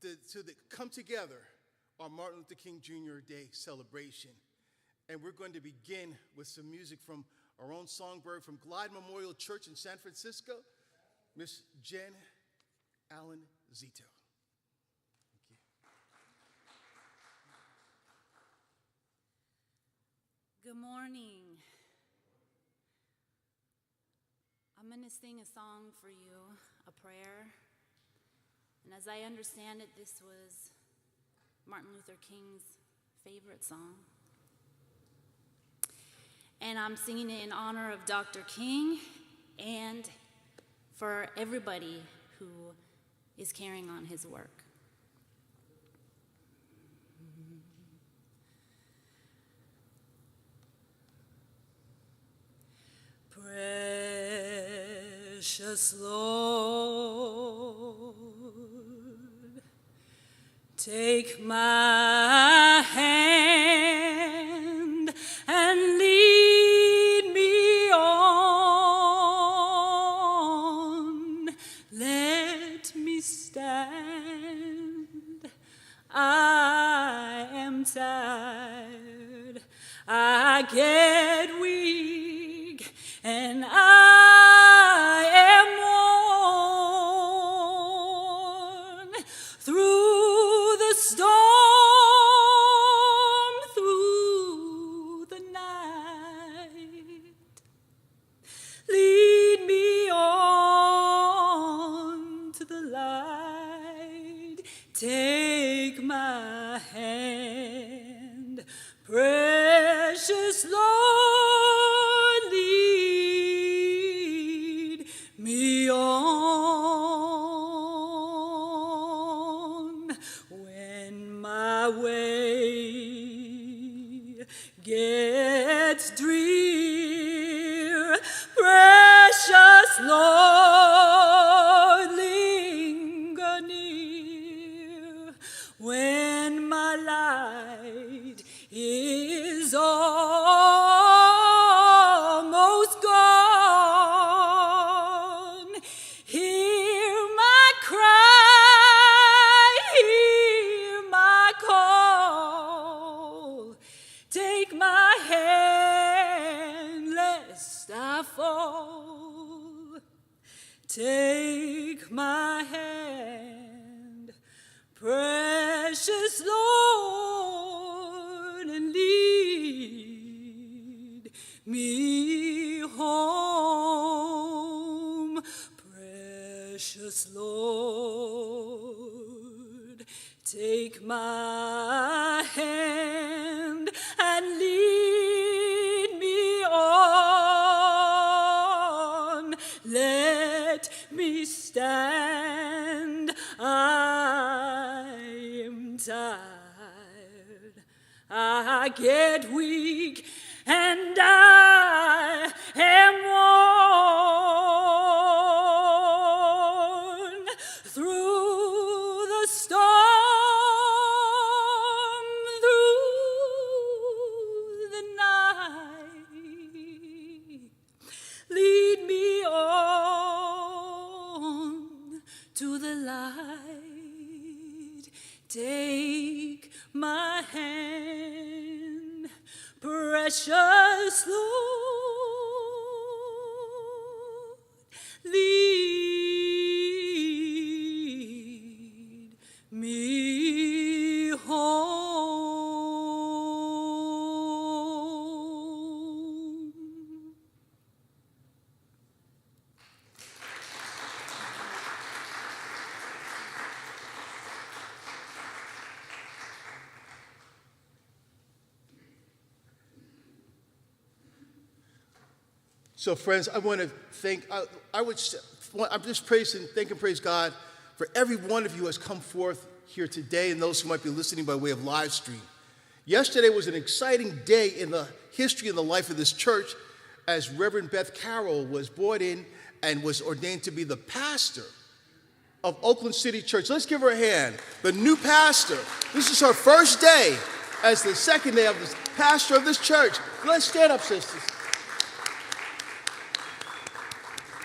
to come together our Martin Luther King Jr. Day celebration. And we're going to begin with some music from our own songbird from Glide Memorial Church in San Francisco, Miss Jen Allen Zito. Thank you. Good morning. I'm going to sing a song for you, a prayer. And as I understand it, this was Martin Luther King's favorite song. And I'm singing it in honor of Dr. King and for everybody who is carrying on his work. Precious Lord, take my hand and lead me on. Let me stand. I am tired. I get weak and I am worn through the storm, through the night. Lead me on to the light. Take my hand, precious Lord, lead me on. When my way gets drear, precious Lord, linger near. When my light is almost gone, hear my cry, hear my call. Take my hand lest I fall. Take my hand, precious Lord, and lead me home. Precious Lord, take my hand and lead me on. Let me stand. I am tired. I get weak and I am worn through the storm, through the night. Lead me on to the light. Take my hand, precious Lord, lead me home. So, friends, I want to thank, I'm just thank and praise God for every one of you who has come forth here today and those who might be listening by way of live stream. Yesterday was an exciting day in the history and the life of this church as Reverend Beth Carroll was brought in and was ordained to be the pastor of Oakland City Church. Let's give her a hand. The new pastor. This is her first day as the second day of the pastor of this church. Let's stand up, sisters.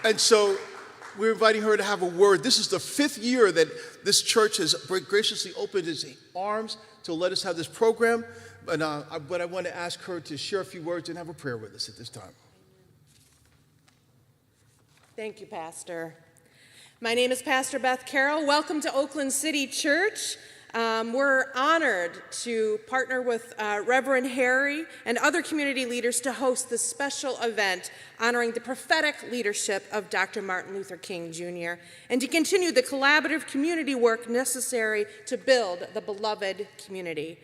And so we're inviting her to have a word. This is the 5th year that this church has graciously opened its arms to let us have this program. But I want to ask her to share a few words and have a prayer with us at this time. Thank you, Pastor. My name is Pastor Beth Carroll. Welcome to Oakland City Church. We're honored to partner with Reverend Harry and other community leaders to host this special event honoring the prophetic leadership of Dr. Martin Luther King Jr. and to continue the collaborative community work necessary to build the beloved community.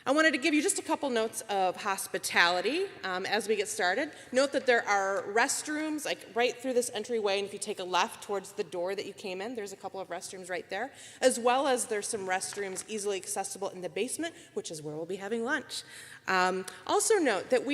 I wanted to give you just a couple notes of hospitality as we get started. Note that there are restrooms like right through this entryway, and if you take a left towards the door that you came in, there's a couple of restrooms right there, as well as there's some restrooms easily accessible in the basement, which is where we'll be having lunch. Also note that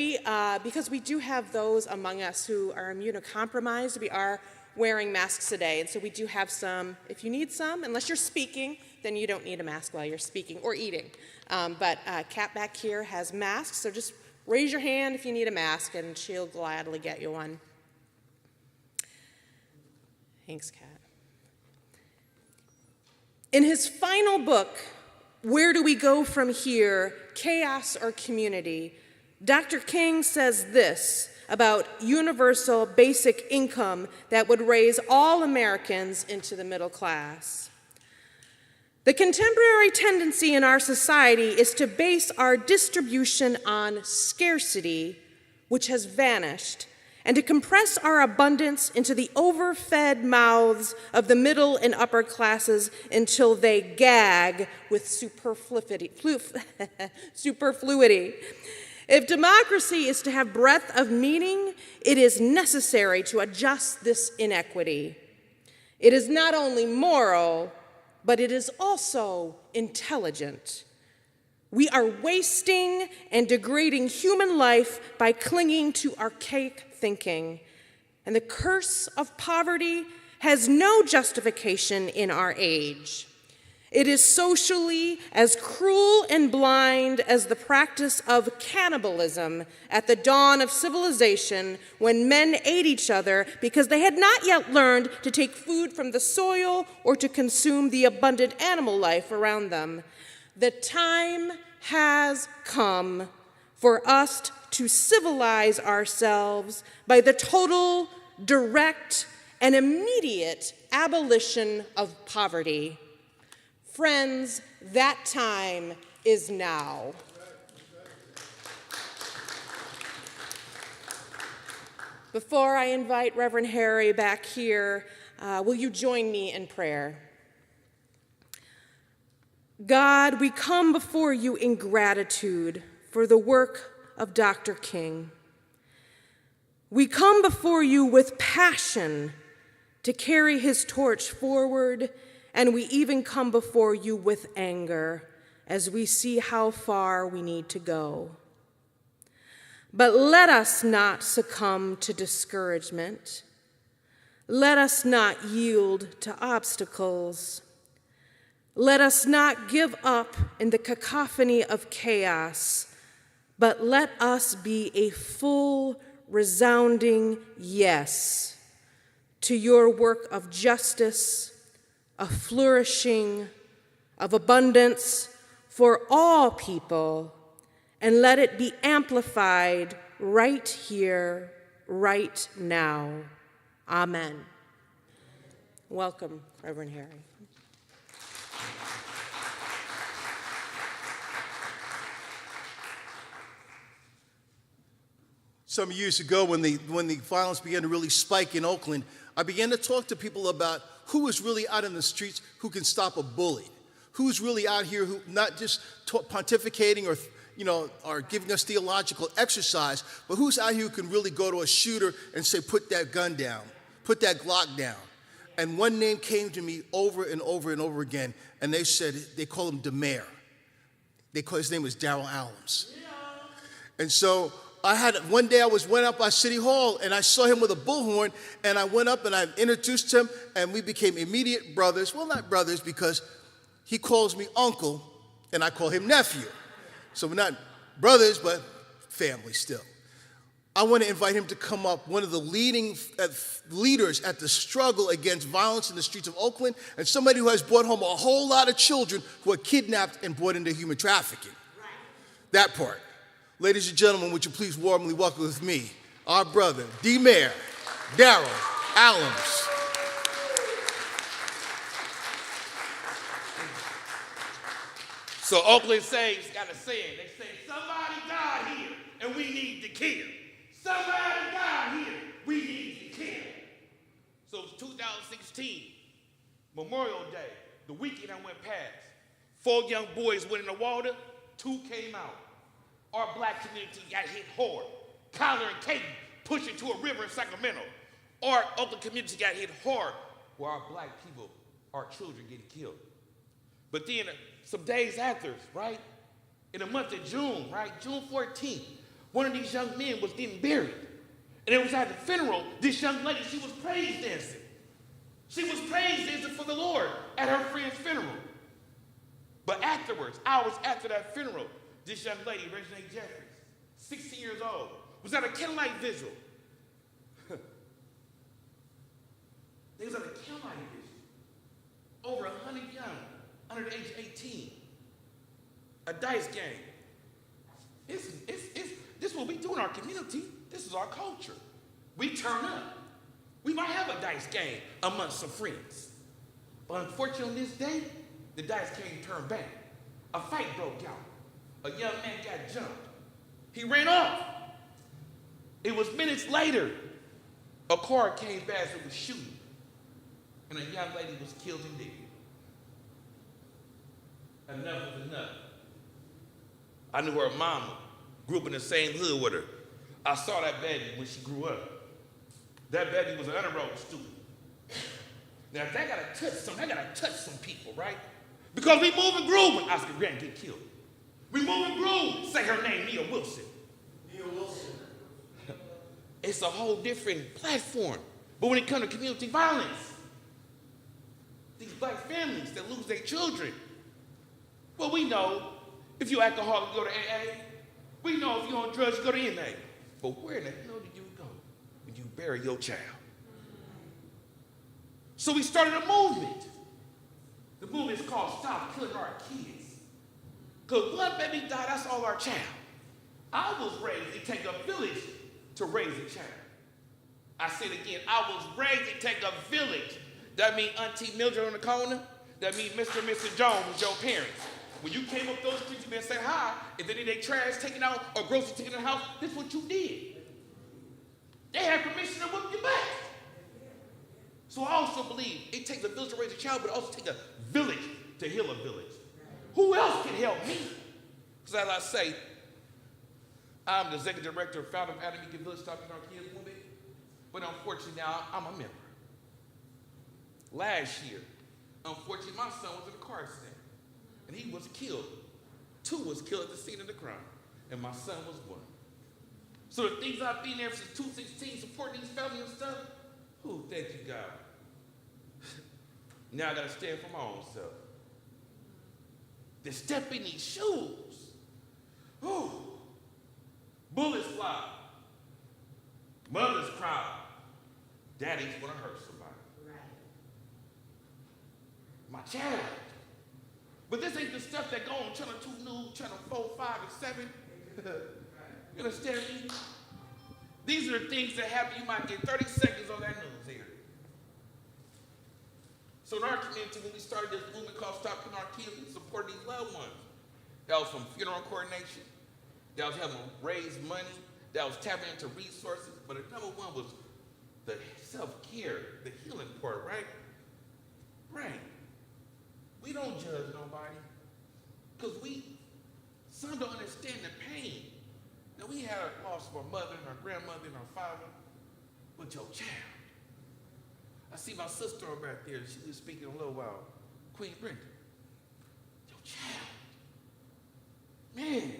because we do have those among us who are immunocompromised, we are wearing masks today, and so we do have some. If you need some, unless you're speaking, then you don't need a mask while you're speaking or eating. But Kat back here has masks, so just raise your hand if you need a mask, and she'll gladly get you one. Thanks, Kat. In his final book, Where Do We Go From Here? Chaos or Community, Dr. King says this about universal basic income that would raise all Americans into the middle class. The contemporary tendency in our society is to base our distribution on scarcity, which has vanished, and to compress our abundance into the overfed mouths of the middle and upper classes until they gag with superfluity. If democracy is to have breadth of meaning, it is necessary to adjust this inequity. It is not only moral, but it is also intelligent. We are wasting and degrading human life by clinging to archaic thinking, and the curse of poverty has no justification in our age. It is socially as cruel and blind as the practice of cannibalism at the dawn of civilization, when men ate each other because they had not yet learned to take food from the soil or to consume the abundant animal life around them. The time has come for us to civilize ourselves by the total, direct, and immediate abolition of poverty. Friends, that time is now. Before I invite Reverend Harry back here, will you join me in prayer? God, we come before you in gratitude for the work of Dr. King. We come before you with passion to carry his torch forward, and we even come before you with anger as we see how far we need to go. But let us not succumb to discouragement. Let us not yield to obstacles. Let us not give up in the cacophony of chaos, but let us be a full, resounding yes to your work of justice, of flourishing, of abundance for all people, and let it be amplified right here, right now. Amen. Welcome, Reverend Harry. Some years ago, when the violence began to really spike in Oakland, I began to talk to people about who is really out in the streets who can stop a bully, who's really out here who not just pontificating or giving us theological exercise, but who's out here who can really go to a shooter and say, put that gun down, put that Glock down. And one name came to me over and over and over again, and they said, they call him DeMare. His name was Darrell Allums. And so one day I went up by City Hall and I saw him with a bullhorn, and I went up and I introduced him, and we became immediate brothers. Well, not brothers, because he calls me uncle and I call him nephew. So we're not brothers, but family still. I want to invite him to come up, one of the leading leaders at the struggle against violence in the streets of Oakland, and somebody who has brought home a whole lot of children who are kidnapped and brought into human trafficking. Right. That part. Ladies and gentlemen, would you please warmly welcome with me our brother, D. Mayor Darrell Allums. So Oakland Saints got a saying. They say, somebody died here and we need to kill. Somebody died here, we need to kill. So it's 2016, Memorial Day, the weekend I went past. 4 young boys went in the water, 2 came out. Our black community got hit hard. Kyler and Katie pushed into a river in Sacramento. Our Oakland community got hit hard where our black people, our children getting killed. But then some days after, right, in the month of June, right, June 14th, one of these young men was getting buried. And it was at the funeral, this young lady, she was praise dancing. She was praise dancing for the Lord at her friend's funeral. But afterwards, hours after that funeral, this young lady, Regina Jeffries, 16 years old, was at a candlelight vigil. They was at a candlelight vigil. Over 100 young, under the age of 18. A dice game. This is what we do in our community. This is our culture. We turn up. We might have a dice game amongst some friends. But unfortunately on this day, the dice game turned back. A fight broke out. A young man got jumped. He ran off. It was minutes later. A car came past and was shooting. And a young lady was killed and dead. Enough was enough. I knew her mama. Grew up in the same hood with her. I saw that baby when she grew up. That baby was an honor roll student. Now, if they gotta touch something, they gotta touch some people, right? Because we move and groove when Oscar Grant get killed. We move and groove, say her name, Nia Wilson. Nia Wilson. It's a whole different platform. But when it comes to community violence, these black families that lose their children, well, we know if you're alcoholic, you go to AA. We know if you're on drugs, you go to NA. But where in the hell do you go when you bury your child? So we started a movement. The movement is called Stop Killing Our Kids. Because one baby died, that's all our child. I was raised, it take a village to raise a child. I say it again, I was raised, it take a village. That means Auntie Mildred on the corner. That means Mr. and Mrs. Jones was your parents. When you came up those streets, you better say hi. If they need their trash taken out or groceries taken in the house, this is what you did. They had permission to whip you back. So I also believe it takes a village to raise a child, but it also takes a village to heal a village. Who else can help me? Because as I say, I'm the executive director of founder of Adam Beacon Village Stop Killing Our Kids movement, but unfortunately now I'm a member. Last year, unfortunately my son was in a car accident. And he was killed. 2 was killed at the scene of the crime. And my son was 1. So the things I've been there since 2016, supporting these families and stuff, ooh, thank you, God. Now I gotta stand for my own self. To step in these shoes. Ooh. Bullets fly. Mothers cry. Daddy's gonna hurt somebody. Right. My child. But this ain't the stuff that go on Channel 2 News, Channel 4, 5, and 7. You understand me? These are the things that happen. You might get 30 seconds on that news here. So in our community, when we started this movement called Stop Killing Our Kids, we supported these loved ones. That was from funeral coordination. That was helping raise money. That was tapping into resources. But another one was the self-care, the healing part, right? Right. We don't judge nobody because some don't understand the pain. Now we had a loss of our mother and our grandmother and our father, but your child. I see my sister over back there, she was speaking a little while, Queen Brenda. Your child. Man,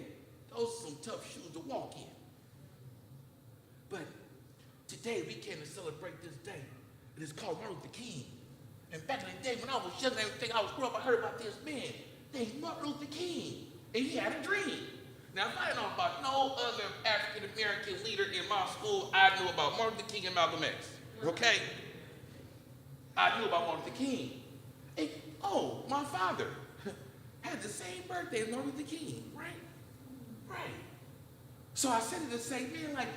those are some tough shoes to walk in. But today we came to celebrate this day. It is called Martin Luther King. And back in the day when I was young, everything I was growing up, I heard about this man named Martin Luther King. And he had a dream. Now, if I didn't know about no other African-American leader in my school, I knew about Martin Luther King and Malcolm X, okay? I knew about Martin Luther King. And, oh, my father had the same birthday as Martin Luther King, right? Right. So I said it to say, man, like,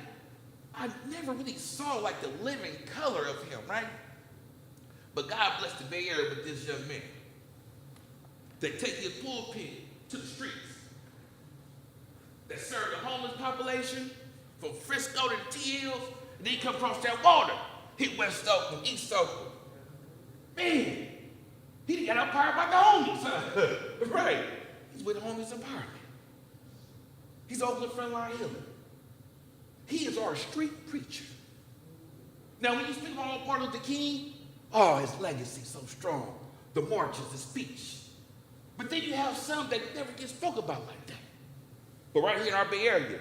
I never really saw, like, the living color of him, right? But God blessed the Bay Area with this young man. They take his pulpit to the streets. They serve the homeless population from Frisco to the T-Hills, and then he come across that water. Hit West Oakland, East Oakland. Man, he done got outpowered by the homies. Right. He's with homies apartment. He's Oakland frontline healer. He is our street preacher. Now, when you speak about Martin Luther King, oh, his legacy so strong. The marches, the speech. But then you have some that never get spoke about like that. But right here in our Bay Area,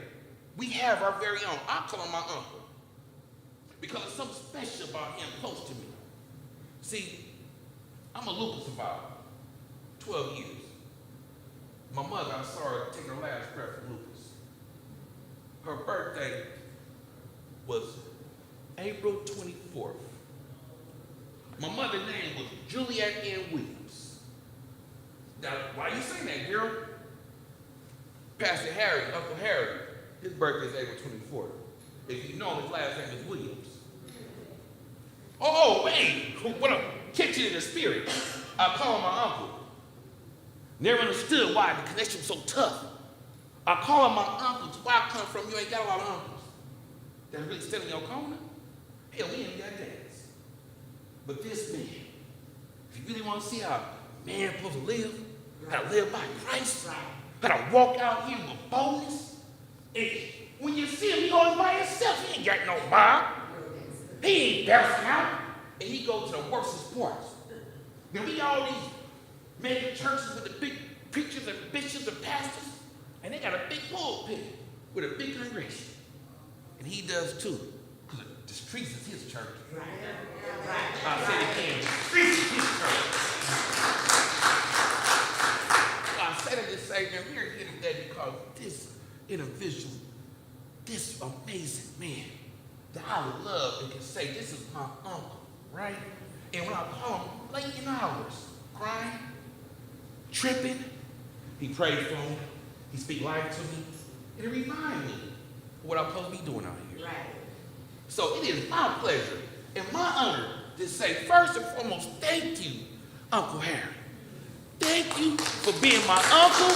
we have our very own. I call him my uncle because there's something special about him close to me. See, I'm a lupus survivor, 12 years. My mother, I saw her take her last breath from lupus. Her birthday was April 24th. My mother's name was Juliet Ann Williams. Now, why are you saying that, girl? Pastor Harry, Uncle Harry, his birthday is April 24th. If you know his last name is Williams. Oh, wait, what a kitchen in the spirit. I call him my uncle. Never understood why the connection was so tough. I call him my uncle. To where I come from, you ain't got a lot of uncles that really stand in your corner. Hell, we ain't got dads. But this man, if you really want to see how a man supposed to live, how to live by Christ, how to walk out here with boldness, and when you see him, he always by himself. He ain't got no mob. He ain't bouncing out. And he goes to the worst parts. Now, we got all these mega churches with the big preachers and bishops and pastors, and they got a big pulpit with a big congregation. And he does too, because the streets is his church. Right. I said it again, the streets is his church. I said it to say that we're here today because this individual, this amazing man, that I would love and can say, this is my uncle, right? And when I call him late in hours, crying, tripping, he prayed for me, he speak life to me, and it reminds me of what I'm supposed to be doing out here. Right. So it is my pleasure and my honor to say, first and foremost, thank you, Uncle Harry. Thank you for being my uncle.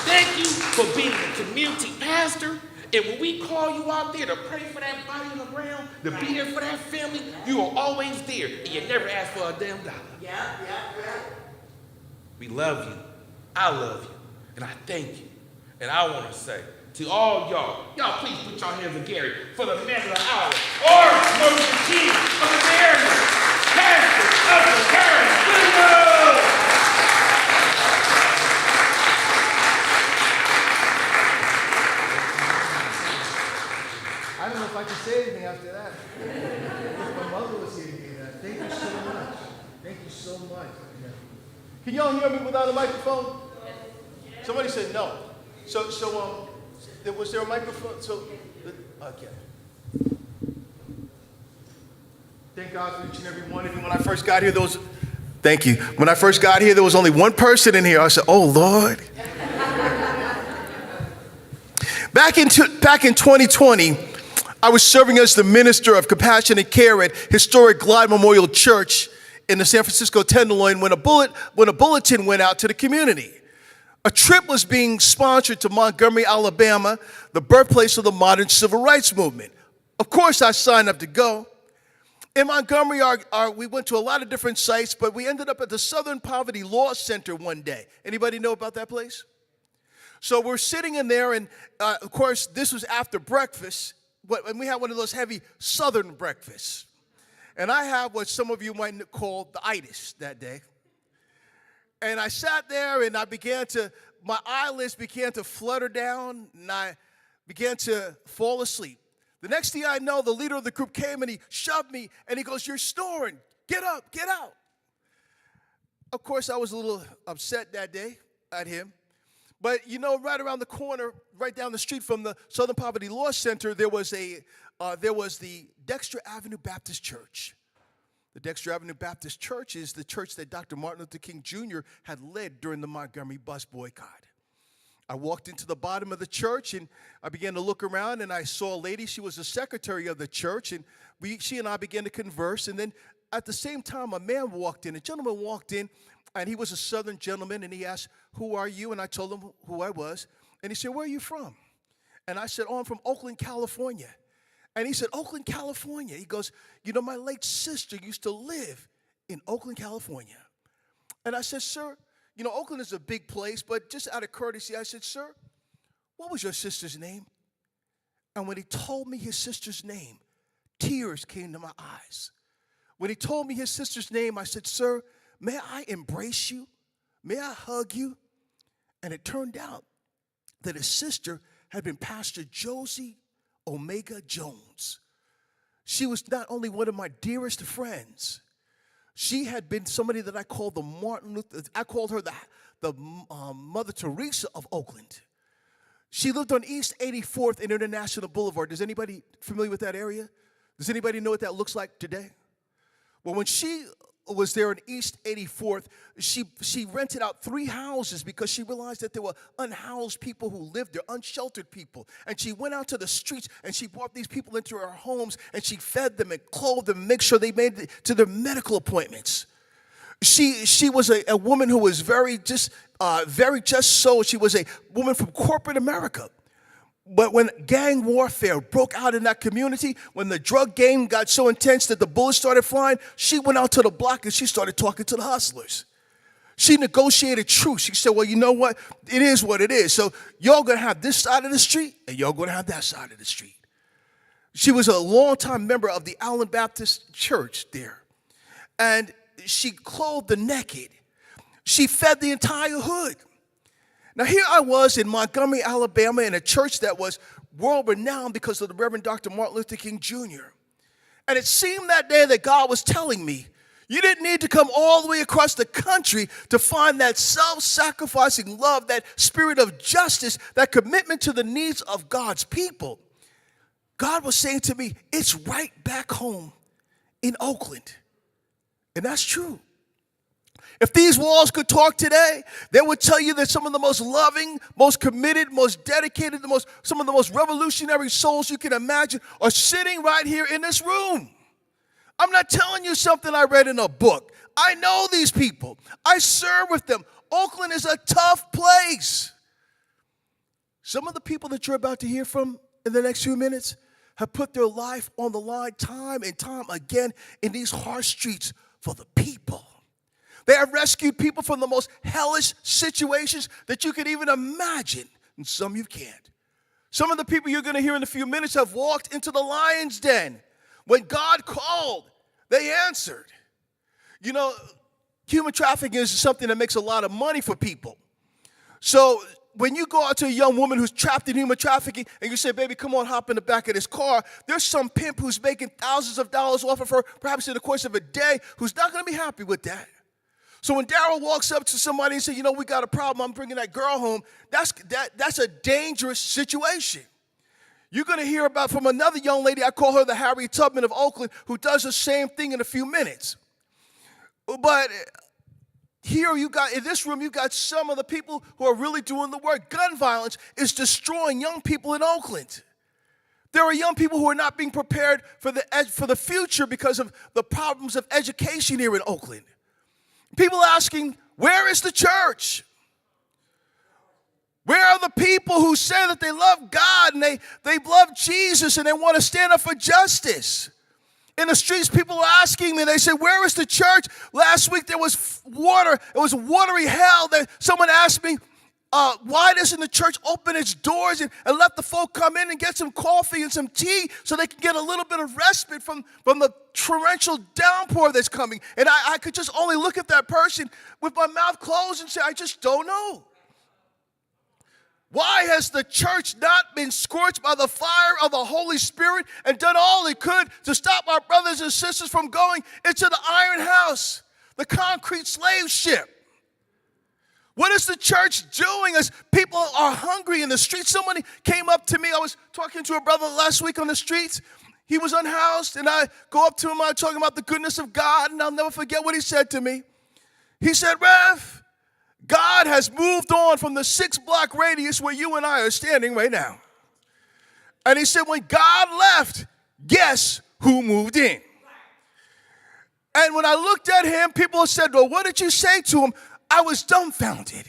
Thank you for being the community pastor. And when we call you out there to pray for that body on the ground, to be there for that family, you are always there. And you never ask for a damn dollar. Yeah. We love you. I love you. And I thank you. And I want to say to all y'all please put your hands in Gary for the man of the hour, or Martin Luther King of the Bay Area, Pastor Uncle Harry Williams. I don't know if I can say anything after that. If my mother was here to hear that. Thank you so much. Thank you so much. Can y'all hear me without a microphone? Somebody said no. So was there a microphone? Okay. Thank God for each and every one of you. When I first got here, thank you. When I first got here, there was only one person in here. I said, oh, Lord. Back in 2020, I was serving as the minister of compassionate care at historic Glide Memorial Church in the San Francisco Tenderloin when a bulletin went out to the community. A trip was being sponsored to Montgomery, Alabama, the birthplace of the modern civil rights movement. Of course, I signed up to go. In Montgomery, we went to a lot of different sites, but we ended up at the Southern Poverty Law Center one day. Anybody know about that place? So we're sitting in there, and of course, this was after breakfast, and we had one of those heavy Southern breakfasts. And I have what some of you might call the itis that day. And I sat there, and my eyelids began to flutter down, and I began to fall asleep. The next thing I know, the leader of the group came, and he shoved me, and he goes, "You're snoring. Get up, get out." Of course, I was a little upset that day at him. But you know, right around the corner, right down the street from the Southern Poverty Law Center, there was the Dexter Avenue Baptist Church. The Dexter Avenue Baptist Church is the church that Dr. Martin Luther King Jr. had led during the Montgomery bus boycott. I walked into the bottom of the church, and I began to look around, and I saw a lady. She was the secretary of the church, and she and I began to converse. And then at the same time, a man walked in. A gentleman walked in, and he was a Southern gentleman, and he asked, "Who are you?" And I told him who I was. And he said, "Where are you from?" And I said, "Oh, I'm from Oakland, California." And he said, "Oakland, California." He goes, "You know, my late sister used to live in Oakland, California." And I said, "Sir, you know, Oakland is a big place, but just out of courtesy," I said, "Sir, what was your sister's name?" And when he told me his sister's name, tears came to my eyes. When he told me his sister's name, I said, "Sir, may I embrace you? May I hug you?" And it turned out that his sister had been Pastor Josie Omega Jones. She was not only one of my dearest friends, she had been somebody that I called I called her the Mother Teresa of Oakland. She lived on East 84th and International Boulevard. Is anybody familiar with that area? Does anybody know what that looks like today? Well, when she was there in East 84th, she rented out 3 houses because she realized that there were unhoused people who lived there, unsheltered people. And she went out to the streets and she brought these people into her homes and she fed them and clothed them and made sure they made it to their medical appointments. She was a woman who was very just so. She was a woman from corporate America. But when gang warfare broke out in that community, when the drug game got so intense that the bullets started flying, she went out to the block and she started talking to the hustlers. She negotiated truce. She said, "Well, you know what? It is what it is. So y'all going to have this side of the street and y'all going to have that side of the street." She was a longtime member of the Allen Baptist Church there. And she clothed the naked. She fed the entire hood. Now, here I was in Montgomery, Alabama, in a church that was world-renowned because of the Reverend Dr. Martin Luther King Jr. And it seemed that day that God was telling me, you didn't need to come all the way across the country to find that self-sacrificing love, that spirit of justice, that commitment to the needs of God's people. God was saying to me, it's right back home in Oakland. And that's true. If these walls could talk today, they would tell you that some of the most loving, most committed, most dedicated, some of the most revolutionary souls you can imagine are sitting right here in this room. I'm not telling you something I read in a book. I know these people. I serve with them. Oakland is a tough place. Some of the people that you're about to hear from in the next few minutes have put their life on the line time and time again in these harsh streets for the people. They have rescued people from the most hellish situations that you could even imagine, and some you can't. Some of the people you're going to hear in a few minutes have walked into the lion's den. When God called, they answered. You know, human trafficking is something that makes a lot of money for people. So when you go out to a young woman who's trapped in human trafficking and you say, "Baby, come on, hop in the back of this car," there's some pimp who's making thousands of dollars off of her, perhaps in the course of a day, who's not going to be happy with that. So when Daryl walks up to somebody and says, "You know, we got a problem, I'm bringing that girl home," that's a dangerous situation. You're going to hear about from another young lady, I call her the Harriet Tubman of Oakland, who does the same thing in a few minutes. But here in this room, you got some of the people who are really doing the work. Gun violence is destroying young people in Oakland. There are young people who are not being prepared for the future because of the problems of education here in Oakland. People asking, where is the church? Where are the people who say that they love God and they love Jesus and they want to stand up for justice? In the streets, people are asking me, they say, where is the church? Last week there was water. It was watery hell. Someone asked me, why doesn't the church open its doors and let the folk come in and get some coffee and some tea so they can get a little bit of respite from the torrential downpour that's coming? And I could just only look at that person with my mouth closed and say, I just don't know. Why has the church not been scorched by the fire of the Holy Spirit and done all it could to stop our brothers and sisters from going into the iron house, the concrete slave ship? What is the church doing as people are hungry in the streets? Somebody came up to me. I was talking to a brother last week on the streets. He was unhoused, and I go up to him. I'm talking about the goodness of God, and I'll never forget what he said to me. He said, Rev, God has moved on from the 6-block radius where you and I are standing right now. And he said, when God left, guess who moved in? And when I looked at him, people said, well, what did you say to him? I was dumbfounded.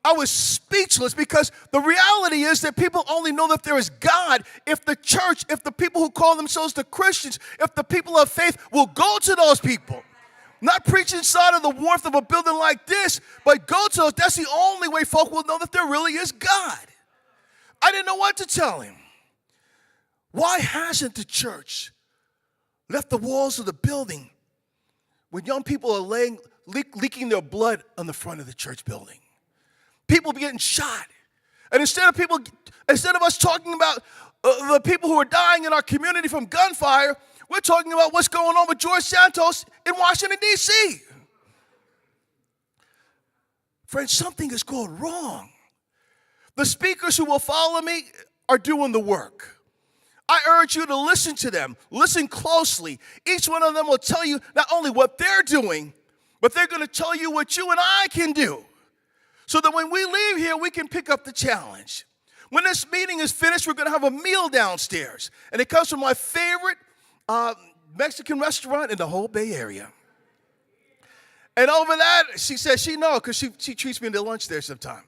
I was speechless, because the reality is that people only know that there is God if the church, if the people who call themselves the Christians, if the people of faith will go to those people. Not preach inside of the warmth of a building like this, but go to those. That's the only way folk will know that there really is God. I didn't know what to tell him. Why hasn't the church left the walls of the building when young people are leaking their blood on the front of the church building? People be getting shot. And instead of us talking about the people who are dying in our community from gunfire, we're talking about what's going on with George Santos in Washington, D.C. Friends, something is going wrong. The speakers who will follow me are doing the work. I urge you to listen to them. Listen closely. Each one of them will tell you not only what they're doing, but they're going to tell you what you and I can do, so that when we leave here, we can pick up the challenge. When this meeting is finished, we're going to have a meal downstairs. And it comes from my favorite Mexican restaurant in the whole Bay Area. And over that, she says she knows, because she treats me to lunch there sometime.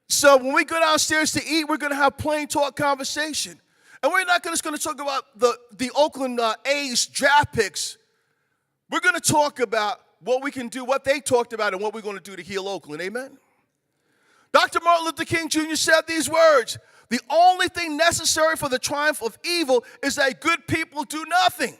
So when we go downstairs to eat, we're going to have plain talk conversation. And we're not just going to talk about the Oakland A's draft picks. We're going to talk about what we can do, what they talked about, and what we're going to do to heal Oakland. Amen? Dr. Martin Luther King Jr. said these words: the only thing necessary for the triumph of evil is that good people do nothing.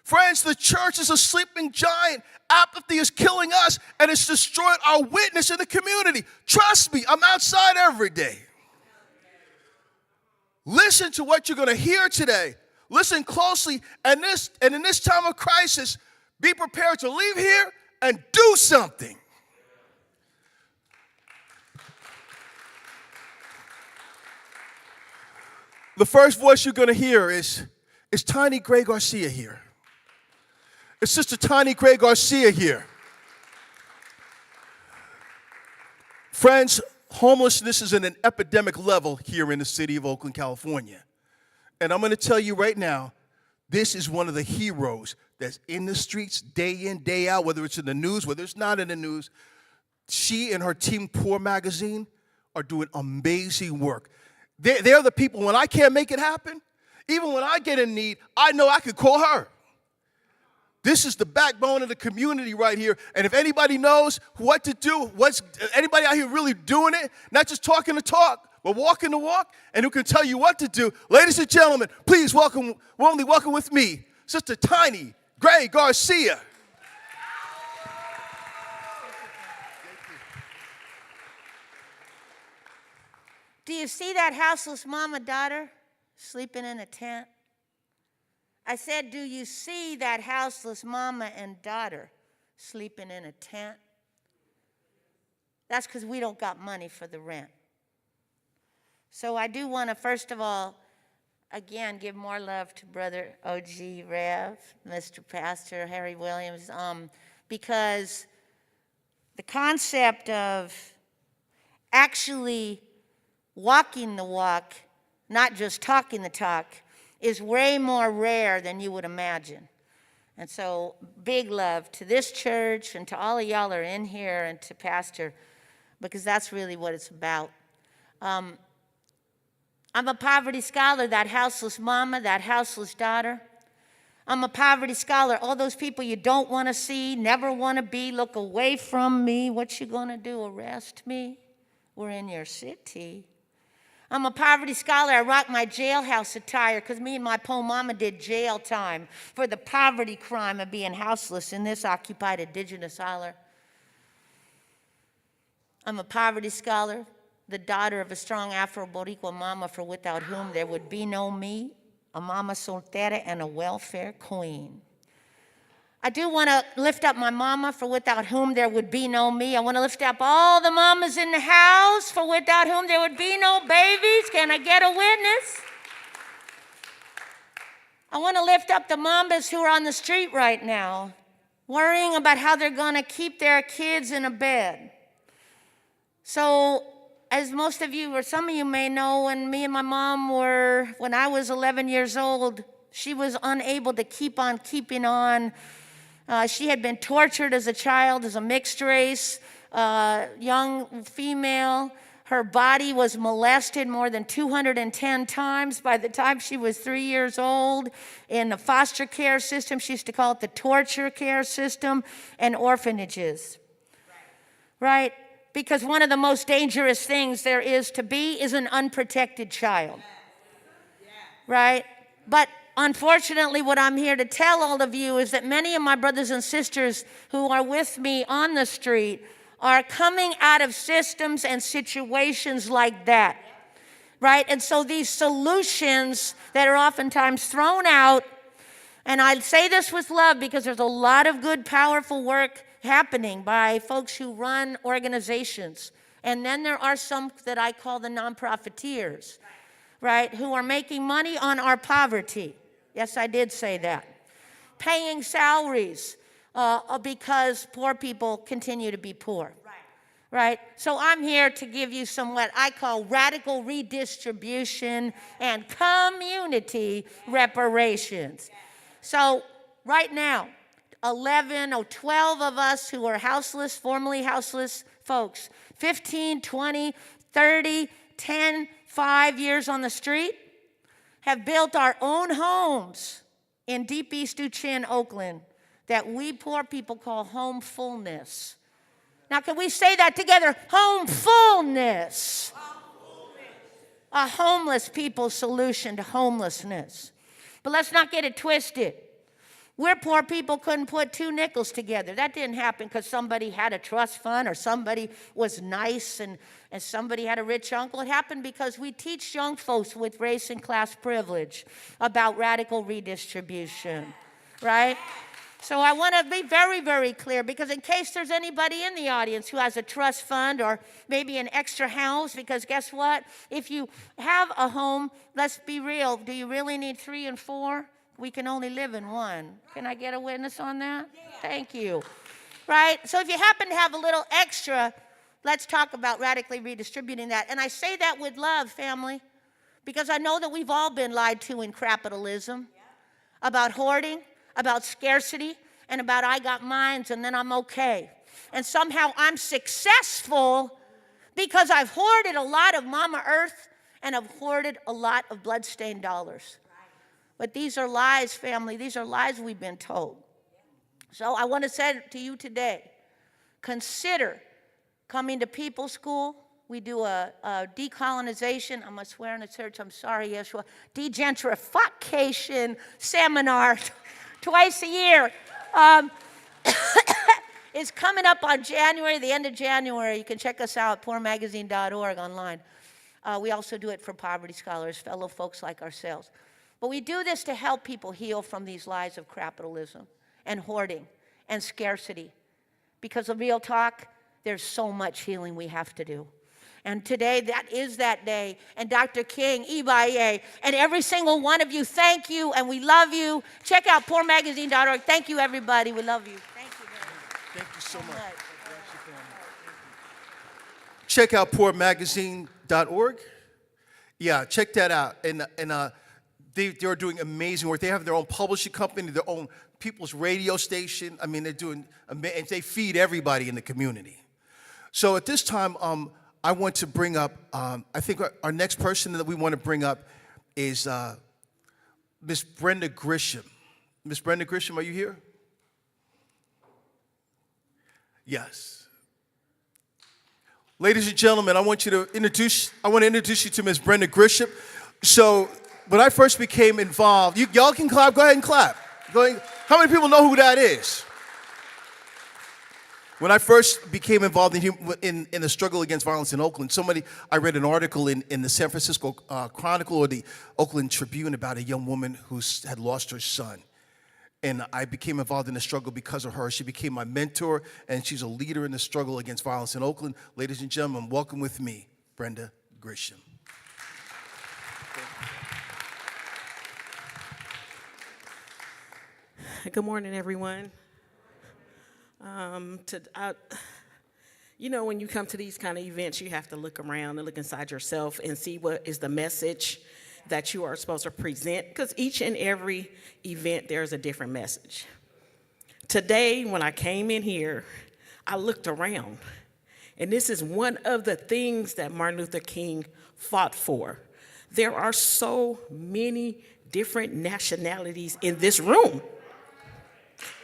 Friends, the church is a sleeping giant. Apathy is killing us, and it's destroyed our witness in the community. Trust me, I'm outside every day. Listen to what you're going to hear today. Listen closely, and in this time of crisis, be prepared to leave here and do something. The first voice you're going to hear is Tiny Gray Garcia here. It's Sister Tiny Gray Garcia here. Friends, homelessness is at an epidemic level here in the city of Oakland, California. And I'm going to tell you right now, this is one of the heroes that's in the streets day in, day out, whether it's in the news, whether it's not in the news. She and her team, Poor Magazine, are doing amazing work. They're the people, when I can't make it happen, even when I get in need, I know I can call her. This is the backbone of the community right here. And if anybody knows what to do, anybody out here really doing it, not just talking the talk, but walking the walk, and who can tell you what to do, ladies and gentlemen, please warmly welcome with me, Sister Tiny Gray Garcia. Do you see that houseless mama daughter sleeping in a tent? I said, do you see that houseless mama and daughter sleeping in a tent? That's because we don't got money for the rent. So I do want to, first of all, again, give more love to Brother O.G. Rev, Mr. Pastor Harry Williams, because the concept of actually walking the walk, not just talking the talk, is way more rare than you would imagine. And so big love to this church and to all of y'all are in here, and to Pastor, because that's really what it's about. I'm a poverty scholar, that houseless mama, that houseless daughter. I'm a poverty scholar. All those people you don't want to see, never want to be, look away from me. What you going to do, arrest me? We're in your city. I'm a poverty scholar. I rock my jailhouse attire because me and my po mama did jail time for the poverty crime of being houseless in this occupied indigenous holler. I'm a poverty scholar, the daughter of a strong Afro-Boricua mama for without whom there would be no me, a mama soltera and a welfare queen. I do want to lift up my mama, for without whom there would be no me. I want to lift up all the mamas in the house, for without whom there would be no babies. Can I get a witness? I want to lift up the mamas who are on the street right now, worrying about how they're going to keep their kids in a bed. So, as most of you, or some of you may know, when me and my mom when I was 11 years old, she was unable to keep on keeping on. She had been tortured as a child, as a mixed race, young female. Her body was molested more than 210 times by the time she was 3 years old in the foster care system. She used to call it the torture care system, and orphanages. Right? Because one of the most dangerous things there is to be is an unprotected child. Right? But unfortunately, what I'm here to tell all of you is that many of my brothers and sisters who are with me on the street are coming out of systems and situations like that, right? And so these solutions that are oftentimes thrown out, and I say this with love because there's a lot of good, powerful work happening by folks who run organizations. And then there are some that I call the non-profiteers, right, who are making money on our poverty. Yes, I did say that. Paying salaries because poor people continue to be poor. Right? So I'm here to give you some what I call radical redistribution and community reparations. So right now, 11 or 12 of us who are houseless, formerly houseless folks, 15, 20, 30, 10, 5 years on the street, have built our own homes in Deep East Uchin, Oakland, that we poor people call home fullness. Now, can we say that together? Home fullness. A homeless people's solution to homelessness. But let's not get it twisted. We're poor people couldn't put 2 nickels together. That didn't happen because somebody had a trust fund or somebody was nice and somebody had a rich uncle. It happened because we teach young folks with race and class privilege about radical redistribution, right? So I want to be very, very clear, because in case there's anybody in the audience who has a trust fund or maybe an extra house, because guess what? If you have a home, let's be real, do you really need 3 and 4? We can only live in 1. Can I get a witness on that? Yeah. Thank you. Right? So if you happen to have a little extra, let's talk about radically redistributing that. And I say that with love, family, because I know that we've all been lied to in capitalism about hoarding, about scarcity, and about I got mines and then I'm okay. And somehow I'm successful because I've hoarded a lot of Mama Earth and I've hoarded a lot of bloodstained dollars. But these are lies, family. These are lies we've been told. So I want to say to you today, consider coming to People's School. We do a decolonization, I'm going to swear in the church, I'm sorry, Yeshua, degentrification seminar twice a year. It's coming up on January, the end of January. You can check us out at poormagazine.org online. We also do it for poverty scholars, fellow folks like ourselves. But we do this to help people heal from these lies of capitalism and hoarding and scarcity. Because of real talk, there's so much healing we have to do. And today, that is that day. And Dr. King, Ibaye, and every single one of you, thank you, and we love you. Check out poormagazine.org. Thank you, everybody. We love you. Thank you very much. Thank you so much. Check out poormagazine.org. Yeah, check that out. And they're doing amazing work. They have their own publishing company, their own people's radio station. I mean, they're doing, and they feed everybody in the community. So at this time, I want to bring up, I think our next person that we want to bring up is Miss Brenda Grisham. Miss Brenda Grisham, are you here? Yes. Ladies and gentlemen, I want to introduce you to Miss Brenda Grisham. So when I first became involved, y'all can clap, go ahead and clap. How many people know who that is? When I first became involved in the struggle against violence in Oakland, I read an article in the San Francisco Chronicle or the Oakland Tribune about a young woman who had lost her son. And I became involved in the struggle because of her. She became my mentor, and she's a leader in the struggle against violence in Oakland. Ladies and gentlemen, welcome with me, Brenda Grisham. Good morning, everyone. You know, when you come to these kind of events, you have to look around and look inside yourself and see what is the message that you are supposed to present, because each and every event, there's a different message. Today, when I came in here, I looked around, and this is one of the things that Martin Luther King fought for. There are so many different nationalities in this room.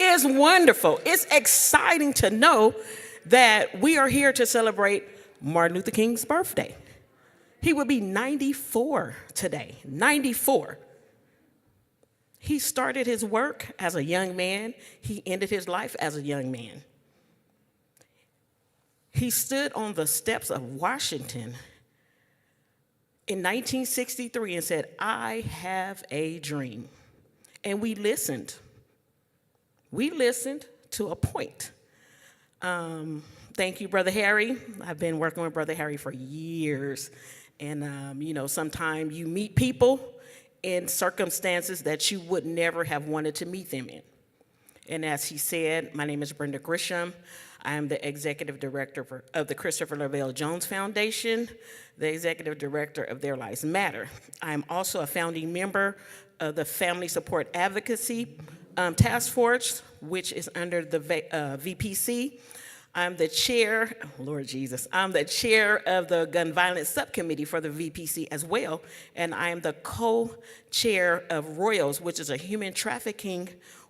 It's wonderful. It's exciting to know that we are here to celebrate Martin Luther King's birthday. He would be 94 today, 94. He started his work as a young man. He ended his life as a young man. He stood on the steps of Washington in 1963 and said, "I have a dream." And we listened. We listened to a point. Thank you, Brother Harry. I've been working with Brother Harry for years. And, you know, sometimes you meet people in circumstances that you would never have wanted to meet them in. And as he said, my name is Brenda Grisham. I am the executive director of the Christopher Lavelle Jones Foundation, the executive director of Their Lives Matter. I am also a founding member of the Family Support Advocacy Task Force, which is under the VPC. I'm the chair, Lord Jesus, I'm the chair of the Gun Violence Subcommittee for the VPC as well, and I am the co-chair of Royals, which is a human trafficking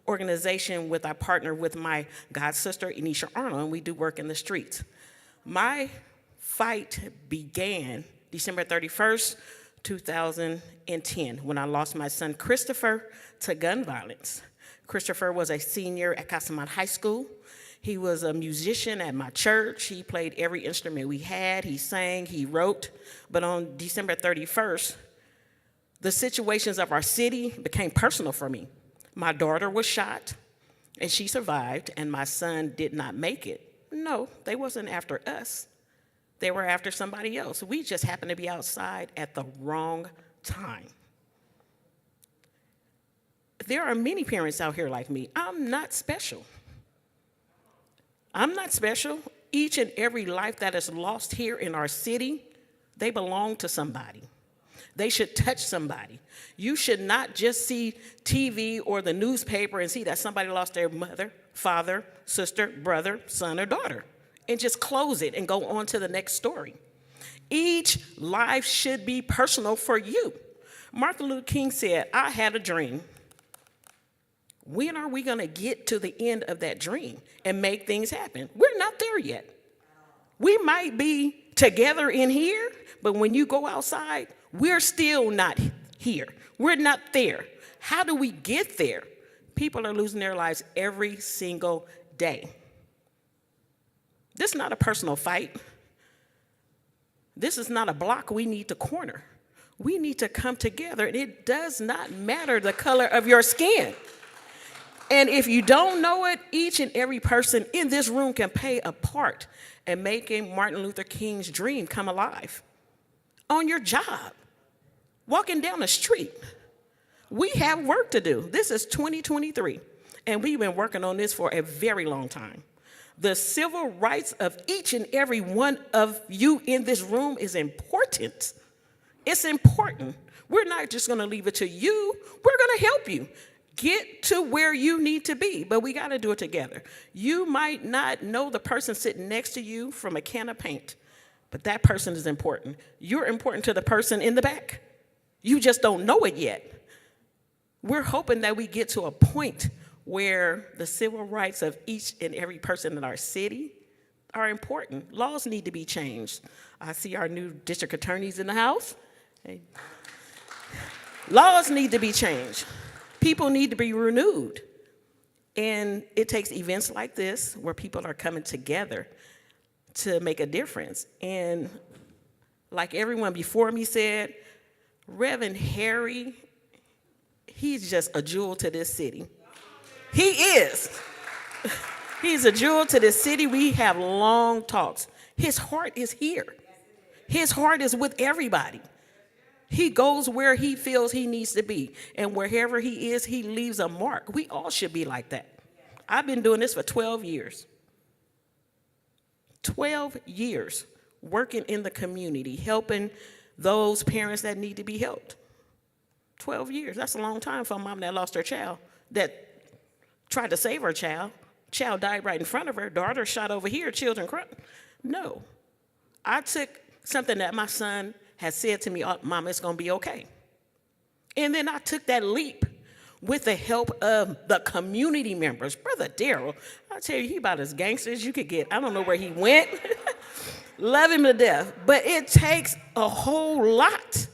organization with I partner with my god sister, Anisha Arnold, and we do work in the streets. My fight began December 31st, 2010, when I lost my son Christopher to gun violence. Christopher was a senior at Casamont High School. He was a musician at my church. He played every instrument we had. He sang, he wrote. But on December 31st, the situations of our city became personal for me. My daughter was shot, and she survived, and my son did not make it. No, they wasn't after us. They were after somebody else. We just happened to be outside at the wrong time. There are many parents out here like me. I'm not special. I'm not special. Each and every life that is lost here in our city, they belong to somebody. They should touch somebody. You should not just see TV or the newspaper and see that somebody lost their mother, father, sister, brother, son, or daughter, and just close it and go on to the next story. Each life should be personal for you. Martin Luther King said, "I had a dream." When are we going to get to the end of that dream and make things happen? We're not there yet. We might be together in here, but when you go outside, we're still not here. We're not there. How do we get there? People are losing their lives every single day. This is not a personal fight. This is not a block we need to corner. We need to come together, and it does not matter the color of your skin. And if you don't know it, each and every person in this room can play a part in making Martin Luther King's dream come alive. On your job, walking down the street. We have work to do. This is 2023, and we've been working on this for a very long time. The civil rights of each and every one of you in this room is important. It's important. We're not just going to leave it to you. We're going to help you get to where you need to be, but we got to do it together. You might not know the person sitting next to you from a can of paint, but that person is important. You're important to the person in the back. You just don't know it yet. We're hoping that we get to a point where the civil rights of each and every person in our city are important. Laws need to be changed. I see our new district attorneys in the house. Hey. Laws need to be changed. People need to be renewed. And it takes events like this where people are coming together to make a difference. And like everyone before me said, Reverend Harry, he's just a jewel to this city. He is. He's a jewel to this city. We have long talks. His heart is here. His heart is with everybody. He goes where he feels he needs to be. And wherever he is, he leaves a mark. We all should be like that. I've been doing this for 12 years. 12 years working in the community, helping those parents that need to be helped. 12 years. That's a long time for a mom that lost her child, that tried to save her child. Child died right in front of her. Daughter shot over here, children crying. No. I took something that my son had said to me, oh, Mama, it's going to be okay. And then I took that leap with the help of the community members. Brother Daryl, I tell you, he about as gangster as you could get. I don't know where he went. Love him to death. But it takes a whole lot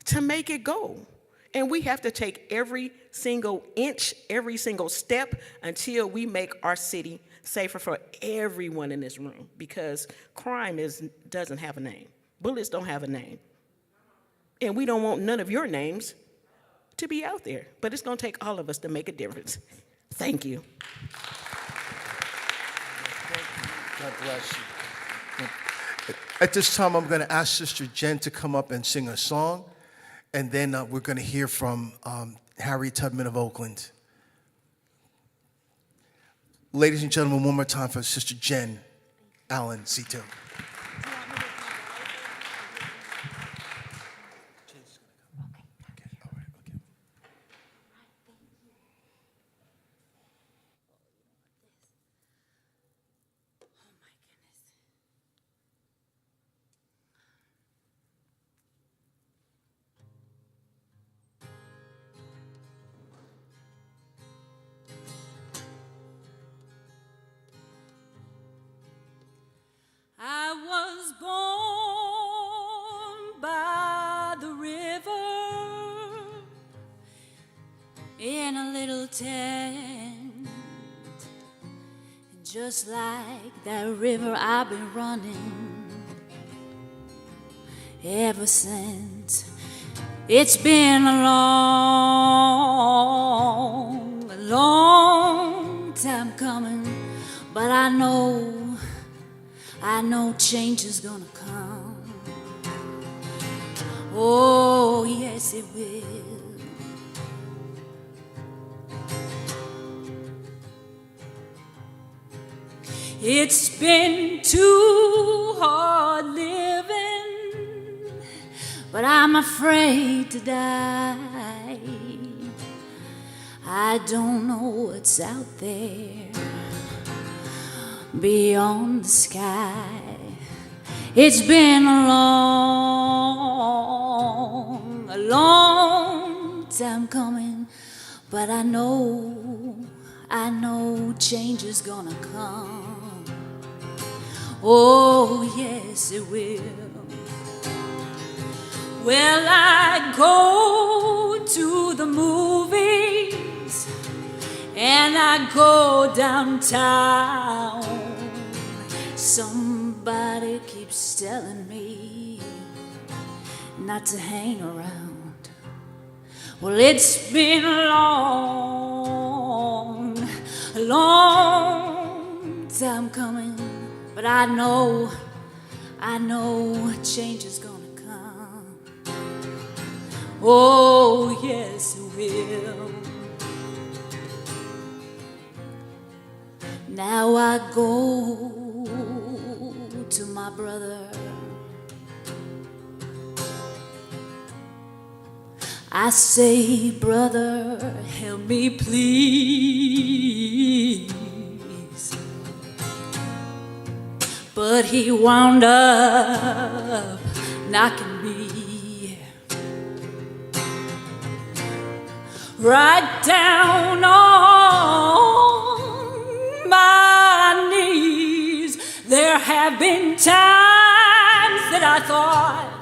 to make it go. And we have to take every single inch, every single step until we make our city safer for everyone in this room, because crime doesn't have a name. Bullets don't have a name. And we don't want none of your names to be out there. But it's going to take all of us to make a difference. Thank you. God bless you. At this time, I'm going to ask Sister Jen to come up and sing a song. And then we're going to hear from Harry Tubman of Oakland. Ladies and gentlemen, one more time for Sister Jen Allen, C2. I was born by the river in a little tent. And just like that river, I've been running ever since. It's been a long time coming, but I know change is gonna come. Oh, yes, it will. It's been too hard living, but I'm afraid to die. I don't know what's out there beyond the sky. It's been a long time coming, but I know change is gonna come. Oh, yes, it will. Well, I go to the movies and I go downtown. Somebody keeps telling me not to hang around. Well, it's been a long time coming, but I know change is gonna come. Oh, yes, it will. Now I go to my brother. I say, brother, help me please. But he wound up knocking me right down on my knees. There have been times that I thought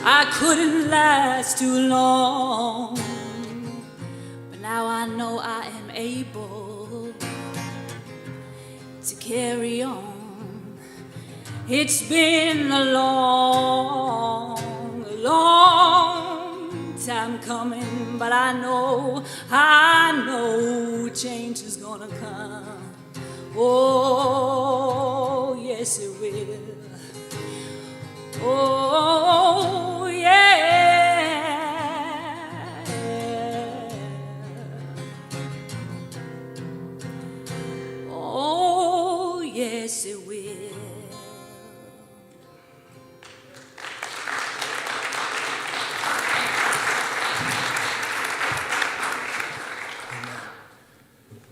I couldn't last too long, but now I know I am able to carry on. It's been a long time coming, but I know change is gonna come. Oh, yes it will. Oh, yeah. Oh, yes it will.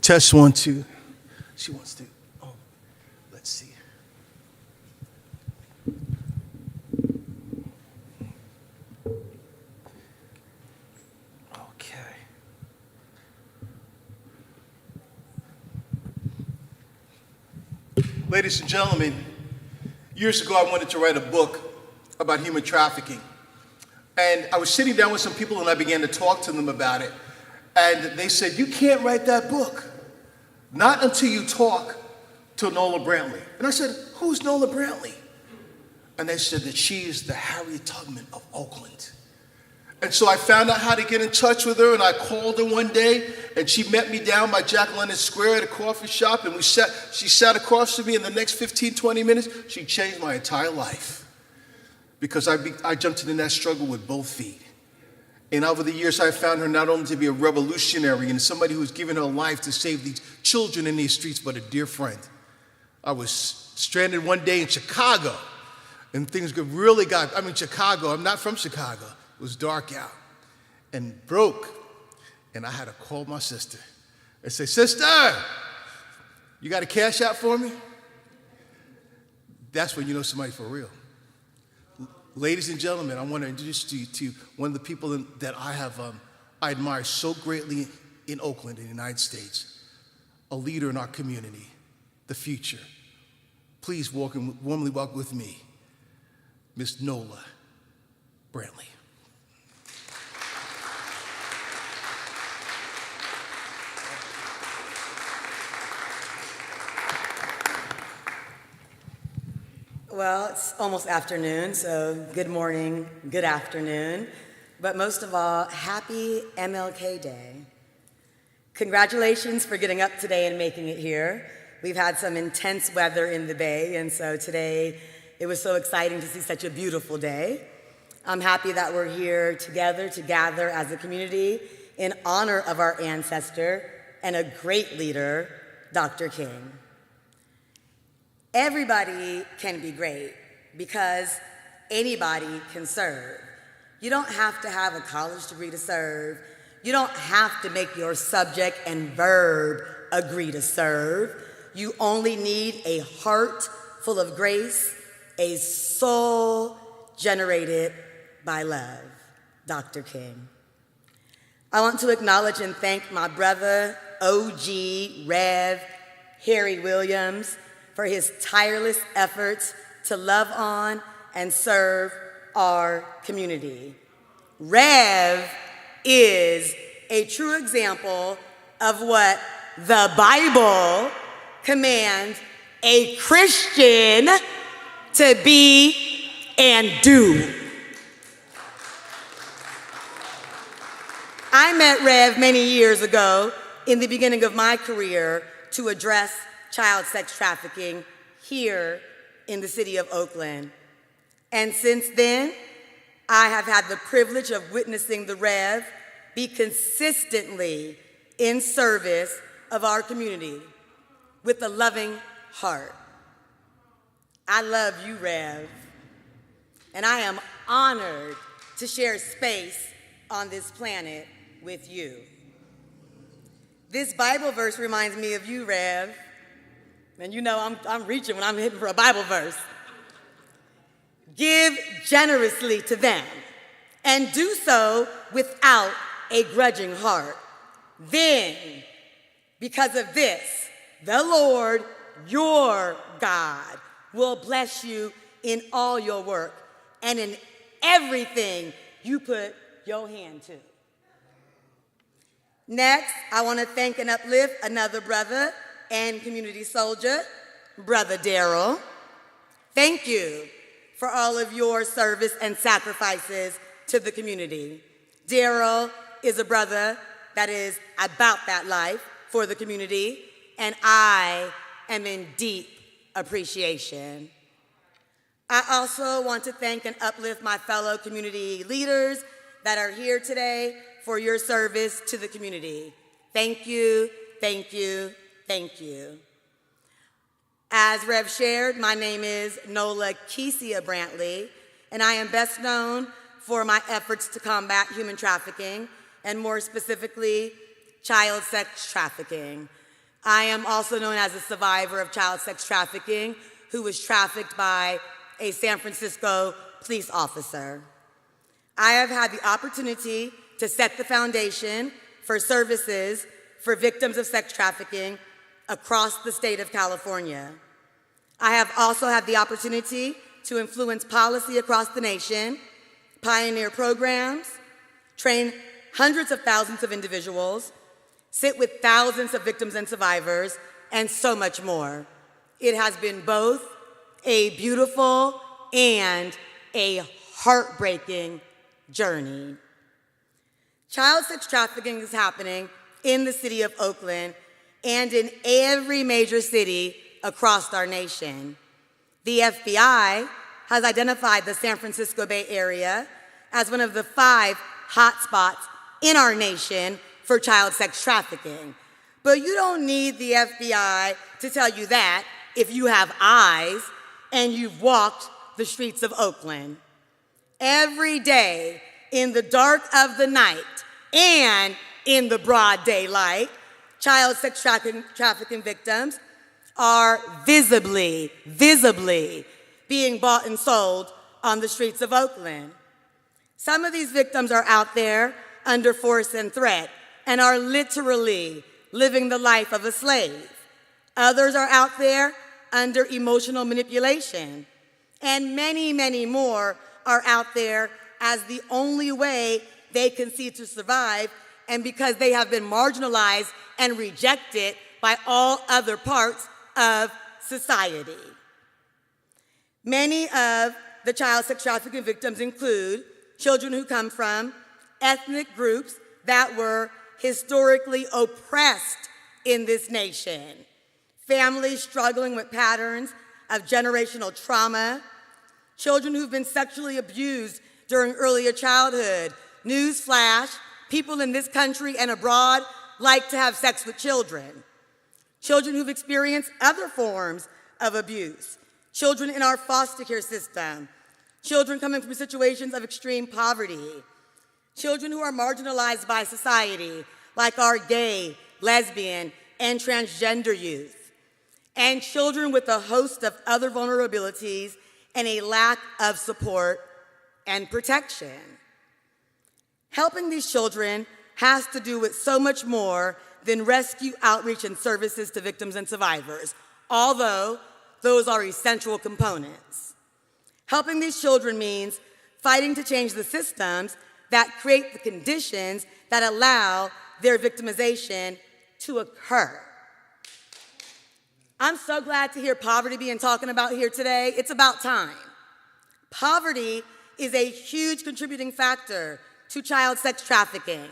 Test 1, 2. She wants to. Oh, let's see. Okay. Ladies and gentlemen, years ago I wanted to write a book about human trafficking. And I was sitting down with some people and I began to talk to them about it. And they said, you can't write that book. Not until you talk to Nola Brantley. And I said, who's Nola Brantley? And they said that she is the Harriet Tubman of Oakland. And so I found out how to get in touch with her, and I called her one day, and she met me down by Jack London Square at a coffee shop, and she sat across from me. In the next 15, 20 minutes, she changed my entire life. Because I jumped into that struggle with both feet. And over the years, I found her not only to be a revolutionary and somebody who's given her life to save these children in these streets, but a dear friend. I was stranded one day in Chicago, and things Chicago, I'm not from Chicago. It was dark out and broke. And I had to call my sister and say, sister, you got a cash out for me? That's when you know somebody for real. Ladies and gentlemen, I want to introduce you to one of the people that I admire so greatly in Oakland, in the United States, a leader in our community, the future. Please warmly welcome with me, Miss Nola Brantley. Well, it's almost afternoon, so good morning, good afternoon. But most of all, happy MLK Day. Congratulations for getting up today and making it here. We've had some intense weather in the Bay, and so today it was so exciting to see such a beautiful day. I'm happy that we're here together to gather as a community in honor of our ancestor and a great leader, Dr. King. Everybody can be great because anybody can serve. You don't have to have a college degree to serve. You don't have to make your subject and verb agree to serve. You only need a heart full of grace, a soul generated by love. Dr. King. I want to acknowledge and thank my brother, OG Rev Harry Williams, for his tireless efforts to love on and serve our community. Rev is a true example of what the Bible commands a Christian to be and do. I met Rev many years ago in the beginning of my career to address child sex trafficking here in the city of Oakland. And since then, I have had the privilege of witnessing the Rev be consistently in service of our community with a loving heart. I love you, Rev, and I am honored to share space on this planet with you. This Bible verse reminds me of you, Rev. And you know I'm reaching when I'm hitting for a Bible verse. Give generously to them, and do so without a grudging heart. Then, because of this, the Lord, your God, will bless you in all your work and in everything you put your hand to. Next, I want to thank and uplift another brother and community soldier, Brother Darrell. Thank you for all of your service and sacrifices to the community. Daryl is a brother that is about that life for the community, and I am in deep appreciation. I also want to thank and uplift my fellow community leaders that are here today for your service to the community. Thank you, thank you, thank you. As Rev shared, my name is Nola Kesia Brantley, and I am best known for my efforts to combat human trafficking, and more specifically, child sex trafficking. I am also known as a survivor of child sex trafficking who was trafficked by a San Francisco police officer. I have had the opportunity to set the foundation for services for victims of sex trafficking across the state of California. I have also had the opportunity to influence policy across the nation, pioneer programs, train hundreds of thousands of individuals, sit with thousands of victims and survivors, and so much more. It has been both a beautiful and a heartbreaking journey. Child sex trafficking is happening in the city of Oakland and in every major city across our nation. The FBI has identified the San Francisco Bay Area as one of the 5 hotspots in our nation for child sex trafficking. But you don't need the FBI to tell you that if you have eyes and you've walked the streets of Oakland. Every day, in the dark of the night and in the broad daylight, child sex trafficking victims are visibly being bought and sold on the streets of Oakland. Some of these victims are out there under force and threat and are literally living the life of a slave. Others are out there under emotional manipulation. And many, many more are out there as the only way they can see to survive, and because they have been marginalized and rejected by all other parts of society. Many of the child sex trafficking victims include children who come from ethnic groups that were historically oppressed in this nation, families struggling with patterns of generational trauma, children who've been sexually abused during earlier childhood. Newsflash, people in this country and abroad like to have sex with children. Children who've experienced other forms of abuse. Children in our foster care system. Children coming from situations of extreme poverty. Children who are marginalized by society, like our gay, lesbian, and transgender youth. And children with a host of other vulnerabilities and a lack of support and protection. Helping these children has to do with so much more than rescue, outreach, and services to victims and survivors, although those are essential components. Helping these children means fighting to change the systems that create the conditions that allow their victimization to occur. I'm so glad to hear poverty being talked about here today. It's about time. Poverty is a huge contributing factor to child sex trafficking.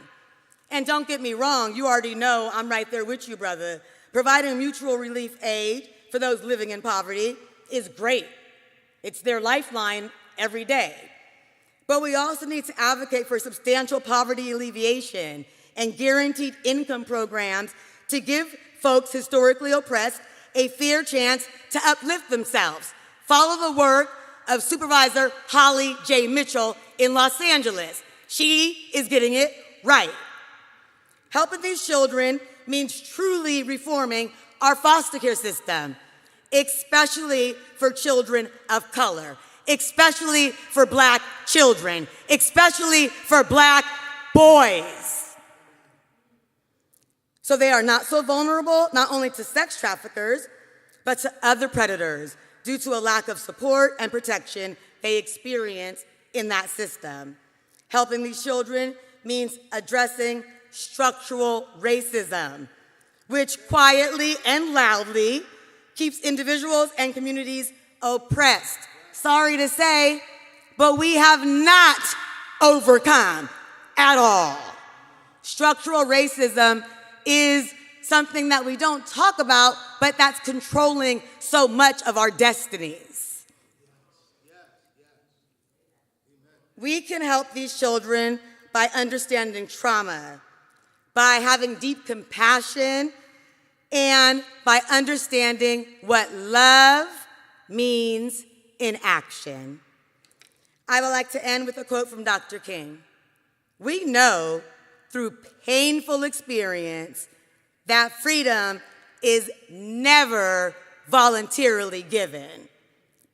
And don't get me wrong, you already know I'm right there with you, brother. Providing mutual relief aid for those living in poverty is great. It's their lifeline every day. But we also need to advocate for substantial poverty alleviation and guaranteed income programs to give folks historically oppressed a fair chance to uplift themselves. Follow the work of Supervisor Holly J. Mitchell in Los Angeles. She is getting it right. Helping these children means truly reforming our foster care system, especially for children of color, especially for Black children, especially for Black boys. So they are not so vulnerable, not only to sex traffickers, but to other predators due to a lack of support and protection they experience in that system. Helping these children means addressing structural racism, which quietly and loudly keeps individuals and communities oppressed. Sorry to say, but we have not overcome at all. Structural racism is something that we don't talk about, but that's controlling so much of our destinies. We can help these children by understanding trauma, by having deep compassion, and by understanding what love means in action. I would like to end with a quote from Dr. King. We know through painful experience that freedom is never voluntarily given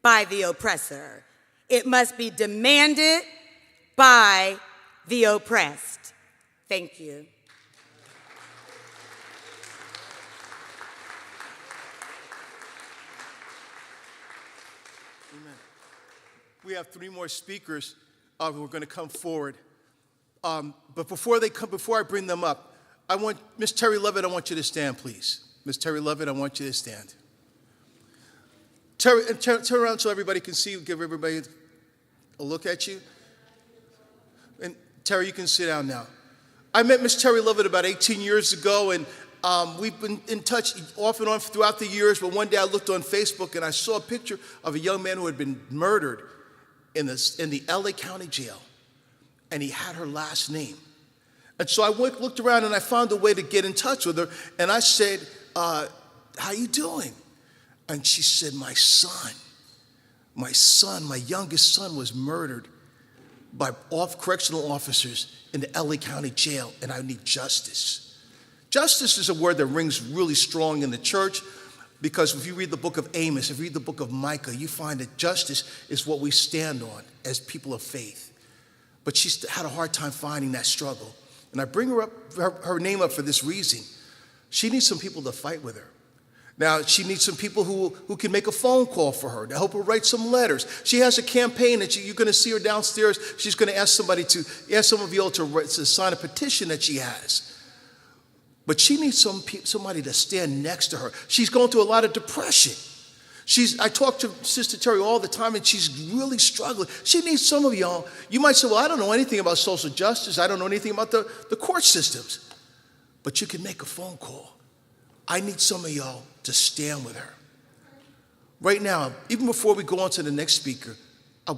by the oppressor. It must be demanded by the oppressed. Thank you. We have 3 more speakers who are going to come forward. But before I bring them up, I want Miss Terry Levitt. I want you to stand, please. Miss Terry Levitt, I want you to stand. Turn around so everybody can see you. Give everybody a look at you. And Terry, you can sit down now. I met Miss Terry Levitt about 18 years ago, and we've been in touch off and on throughout the years. But one day I looked on Facebook and I saw a picture of a young man who had been murdered in the LA County Jail, and he had her last name. And so I looked around and I found a way to get in touch with her, and I said, how you doing? And she said, my youngest son was murdered by correctional officers in the LA County Jail, and I need justice. Justice is a word that rings really strong in the church, because if you read the book of Amos, if you read the book of Micah, you find that justice is what we stand on as people of faith. But she had a hard time finding that struggle. And I bring her name up for this reason. She needs some people to fight with her. Now, she needs some people who can make a phone call for her to help her write some letters. She has a campaign that you're going to see her downstairs. She's going to ask some of you all to sign a petition that she has. But she needs somebody to stand next to her. She's going through a lot of depression. I talk to Sister Terry all the time, and she's really struggling. She needs some of y'all. You might say, well, I don't know anything about social justice. I don't know anything about the court systems. But you can make a phone call. I need some of y'all to stand with her. Right now, even before we go on to the next speaker,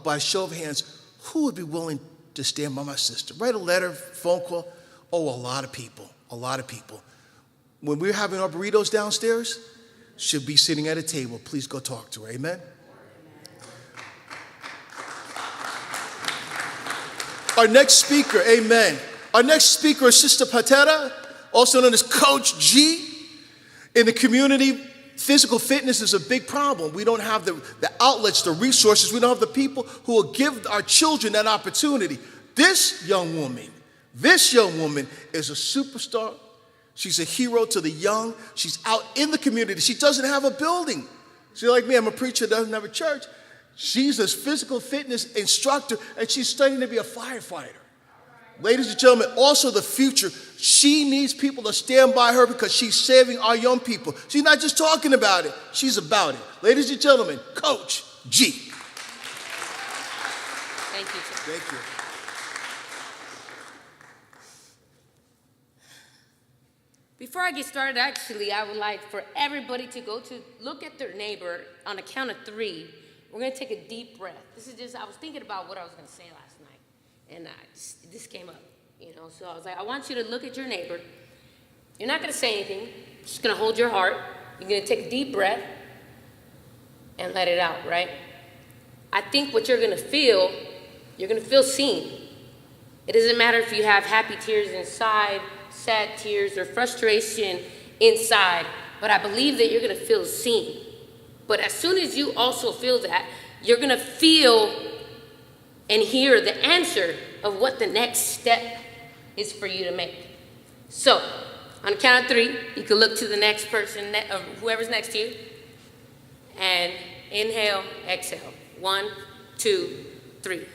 by a show of hands, who would be willing to stand by my sister? Write a letter, phone call. Oh, a lot of people. A lot of people. When we're having our burritos downstairs, she'll be sitting at a table. Please go talk to her. Amen? Our next speaker, amen. Our next speaker is Sister Patera, also known as Coach G. In the community, physical fitness is a big problem. We don't have the outlets, the resources. We don't have the people who will give our children that opportunity. This young woman is a superstar. She's a hero to the young. She's out in the community. She doesn't have a building. She's like me, I'm a preacher, doesn't have a church. She's a physical fitness instructor, and she's studying to be a firefighter. Ladies and gentlemen, also the future, she needs people to stand by her because she's saving our young people. She's not just talking about it, she's about it. Ladies and gentlemen, Coach G. Thank you, sir. Thank you. Before I get started, actually, I would like for everybody to look at their neighbor on a count of 3. We're going to take a deep breath. I was thinking about what I was going to say last night, and this came up, so I was like, I want you to look at your neighbor. You're not going to say anything. You're just going to hold your heart. You're going to take a deep breath and let it out, right? I think what you're going to feel seen. It doesn't matter if you have happy tears inside, sad tears, or frustration inside, but I believe that you're going to feel seen. But as soon as you also feel that, you're going to feel and hear the answer of what the next step is for you to make. So, on the count of 3, you can look to the next person, whoever's next to you, and inhale, exhale. 1, 2, 3.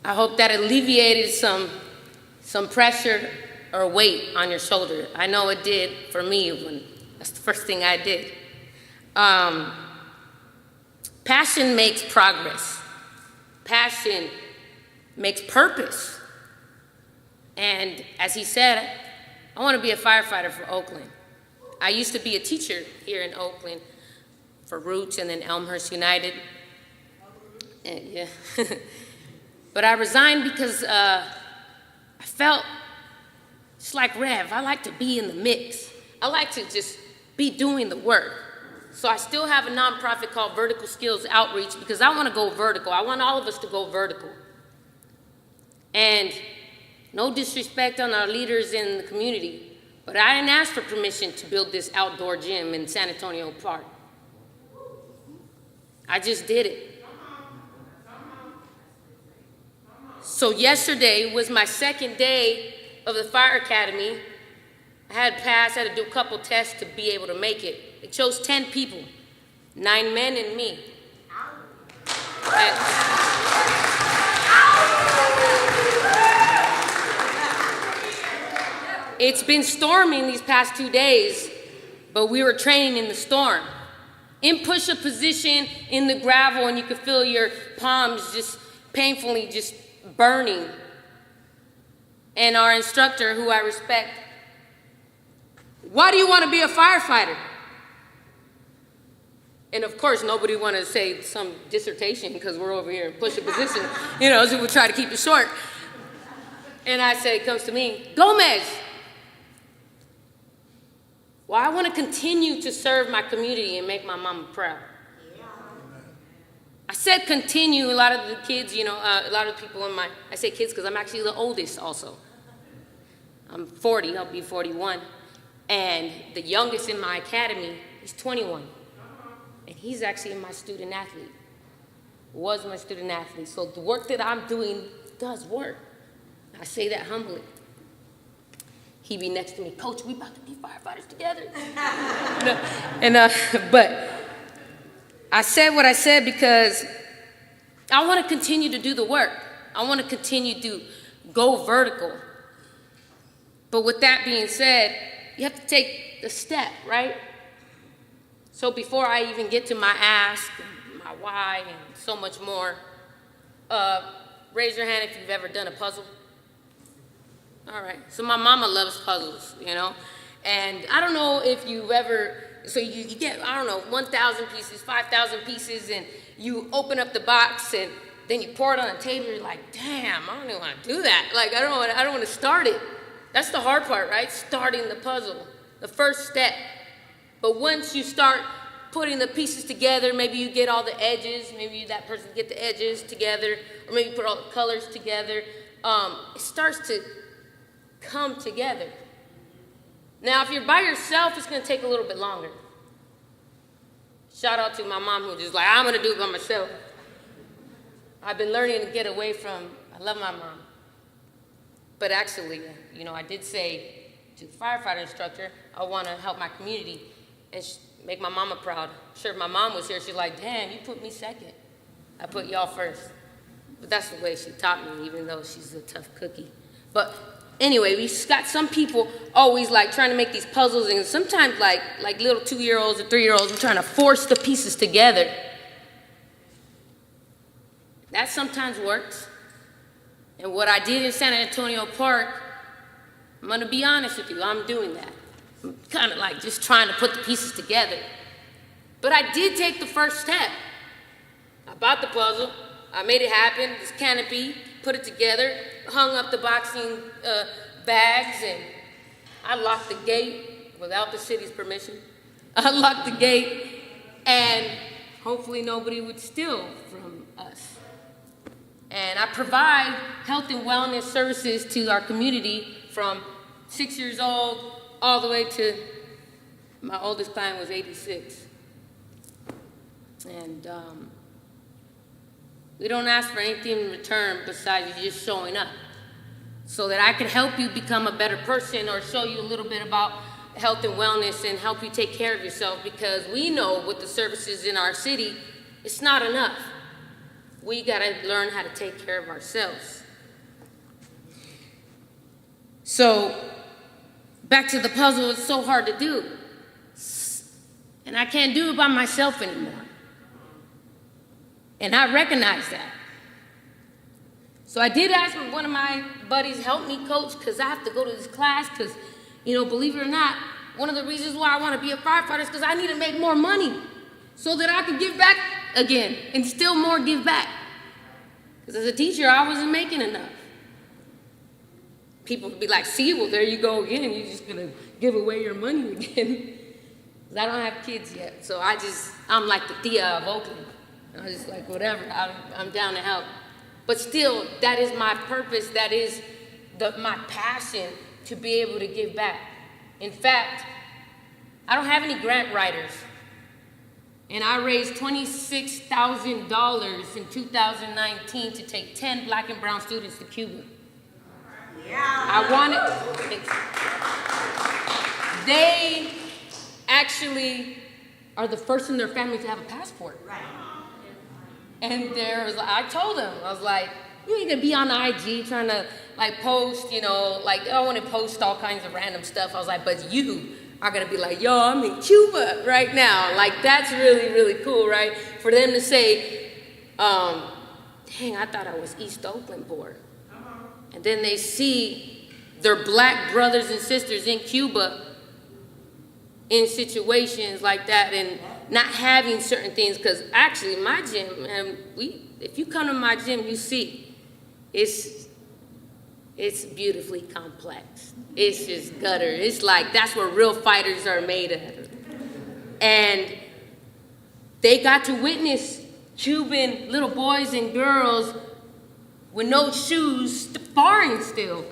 I hope that alleviated some pressure or weight on your shoulder. I know it did for me when that's the first thing I did. Passion makes progress. Passion makes purpose. And as he said, I want to be a firefighter for Oakland. I used to be a teacher here in Oakland for Roots and then Elmhurst United. And, yeah. But I resigned because I felt just like Rev. I like to be in the mix. I like to just be doing the work. So I still have a nonprofit called Vertical Skills Outreach because I want to go vertical. I want all of us to go vertical. And no disrespect on our leaders in the community, but I didn't ask for permission to build this outdoor gym in San Antonio Park. I just did it. So yesterday was my second day of the fire academy. I had to do a couple tests to be able to make it. It chose 10 people, 9 men and me. It's been storming these past 2 days, but we were training in the storm. In push-up position in the gravel, and you could feel your palms just painfully just burning. And our instructor, who I respect, why do you want to be a firefighter? And of course, nobody wanted to say some dissertation because we're over here in push-up position, so we try to keep it short. And I say, it comes to me, Gomez. Well, I want to continue to serve my community and make my mama proud. I said continue. A lot of the kids, a lot of people I say kids because I'm actually the oldest also. I'm 40, I'll be 41. And the youngest in my academy, he's 21. And he's actually my student athlete. Was my student athlete. So the work that I'm doing does work. I say that humbly. He be next to me, Coach, we about to be firefighters together. But I said what I said because I want to continue to do the work. I want to continue to go vertical. But with that being said, you have to take the step, right? So before I even get to my ask, and my why, and so much more, raise your hand if you've ever done a puzzle. All right, so my mama loves puzzles, and I don't know if you've ever, so you get, 1,000 pieces, 5,000 pieces, and you open up the box, and then you pour it on the table, you're like, damn, I don't even want to do that. Like, I don't want to start it. That's the hard part, right? Starting the puzzle, the first step. But once you start putting the pieces together, maybe you get all the edges, maybe that person get the edges together, or maybe you put all the colors together, it starts to come together. Now, if you're by yourself, it's going to take a little bit longer. Shout out to my mom who's just like, I'm going to do it by myself. I've been learning to get away from, I love my mom. But actually, I did say to the firefighter instructor, I want to help my community and make my mama proud. Sure, if my mom was here, she's like, damn, you put me second. I put y'all first. But that's the way she taught me, even though she's a tough cookie. But anyway, we got some people always like trying to make these puzzles, and sometimes like little 2-year-olds or 3-year-olds, we're trying to force the pieces together. That sometimes works. And what I did in San Antonio Park, I'm gonna be honest with you, I'm doing that. I'm kind of like just trying to put the pieces together. But I did take the first step. I bought the puzzle, I made it happen, this canopy, put it together, hung up the boxing bags, and I locked the gate without the city's permission. I locked the gate, and hopefully nobody would steal from us. And I provide health and wellness services to our community from 6 years old all the way to my oldest client was 86. And we don't ask for anything in return besides you just showing up so that I can help you become a better person or show you a little bit about health and wellness and help you take care of yourself, because we know with the services in our city, it's not enough. We gotta learn how to take care of ourselves. So, back to the puzzle, it's so hard to do. And I can't do it by myself anymore. And I recognize that. So I did ask one of my buddies, help me coach, because I have to go to this class, because, believe it or not, one of the reasons why I want to be a firefighter is because I need to make more money so that I can give back again and still more give back. Because as a teacher, I wasn't making enough. People would be like, see, well, there you go again. You're just going to give away your money again. Because I don't have kids yet. So I'm like the Thea of Oakland. I'm just like, whatever, I'm down to help. But still, that is my purpose. That is my passion to be able to give back. In fact, I don't have any grant writers. And I raised $26,000 in 2019 to take 10 black and brown students to Cuba. They actually are the first in their family to have a passport. Right. And I told them, I was like, you ain't gonna be on IG trying to post, I want to post all kinds of random stuff. I was like, but you are gonna be like, yo, I'm in Cuba right now. That's really, really cool, right? For them to say, dang, I thought I was East Oakland born. And then they see their black brothers and sisters in Cuba in situations like that and not having certain things. Because actually, my gym, if you come to my gym, you see it's beautifully complex. It's just gutter. It's that's what real fighters are made of. And they got to witness Cuban little boys and girls with no shoes, sparring still,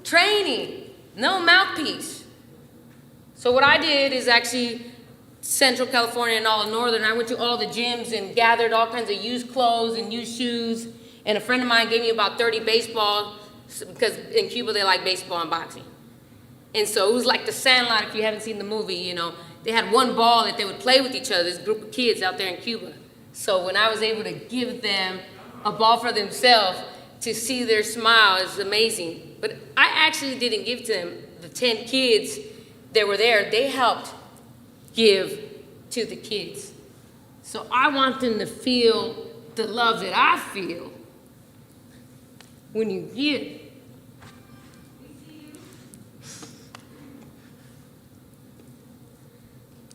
training, no mouthpiece. So what I did is actually Central California and all of Northern, I went to all the gyms and gathered all kinds of used clothes and used shoes. And a friend of mine gave me about 30 baseballs, because in Cuba they like baseball and boxing. And so it was like the Sandlot, if you haven't seen the movie, they had one ball that they would play with each other, this group of kids out there in Cuba. So when I was able to give them a ball for themselves, to see their smile is amazing. But I actually didn't give to them the 10 kids that were there. They helped give to the kids. So I want them to feel the love that I feel when you give.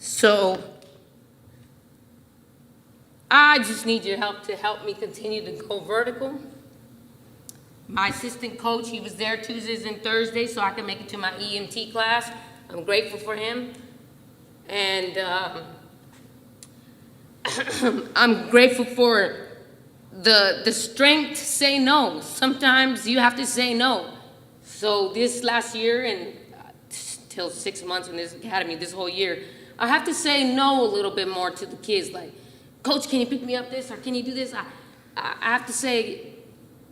So I just need your help to help me continue to go vertical. My assistant coach, he was there Tuesdays and Thursdays so I could make it to my EMT class. I'm grateful for him. And I'm grateful for the strength to say no. Sometimes you have to say no. So this last year and till 6 months in this academy, this whole year, I have to say no a little bit more to the kids. Like, Coach, can you pick me up this, or can you do this? I have to say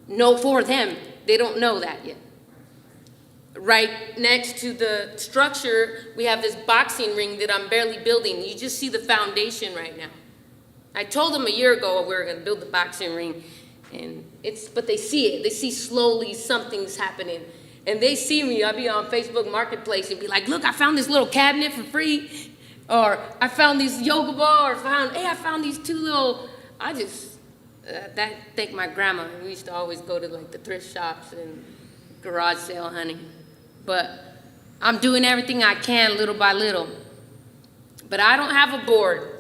no for them. They don't know that yet. Right next to the structure, we have this boxing ring that I'm barely building. You just see the foundation right now. I told them a year ago we were going to build the boxing ring, but they see it. They see slowly something's happening. And they see me. I'll be on Facebook Marketplace and be like, look, I found this little cabinet for free. Or I found these yoga ball, or I found these two little, thank my grandma. We used to always go to the thrift shops and garage sale hunting. But I'm doing everything I can little by little. But I don't have a board.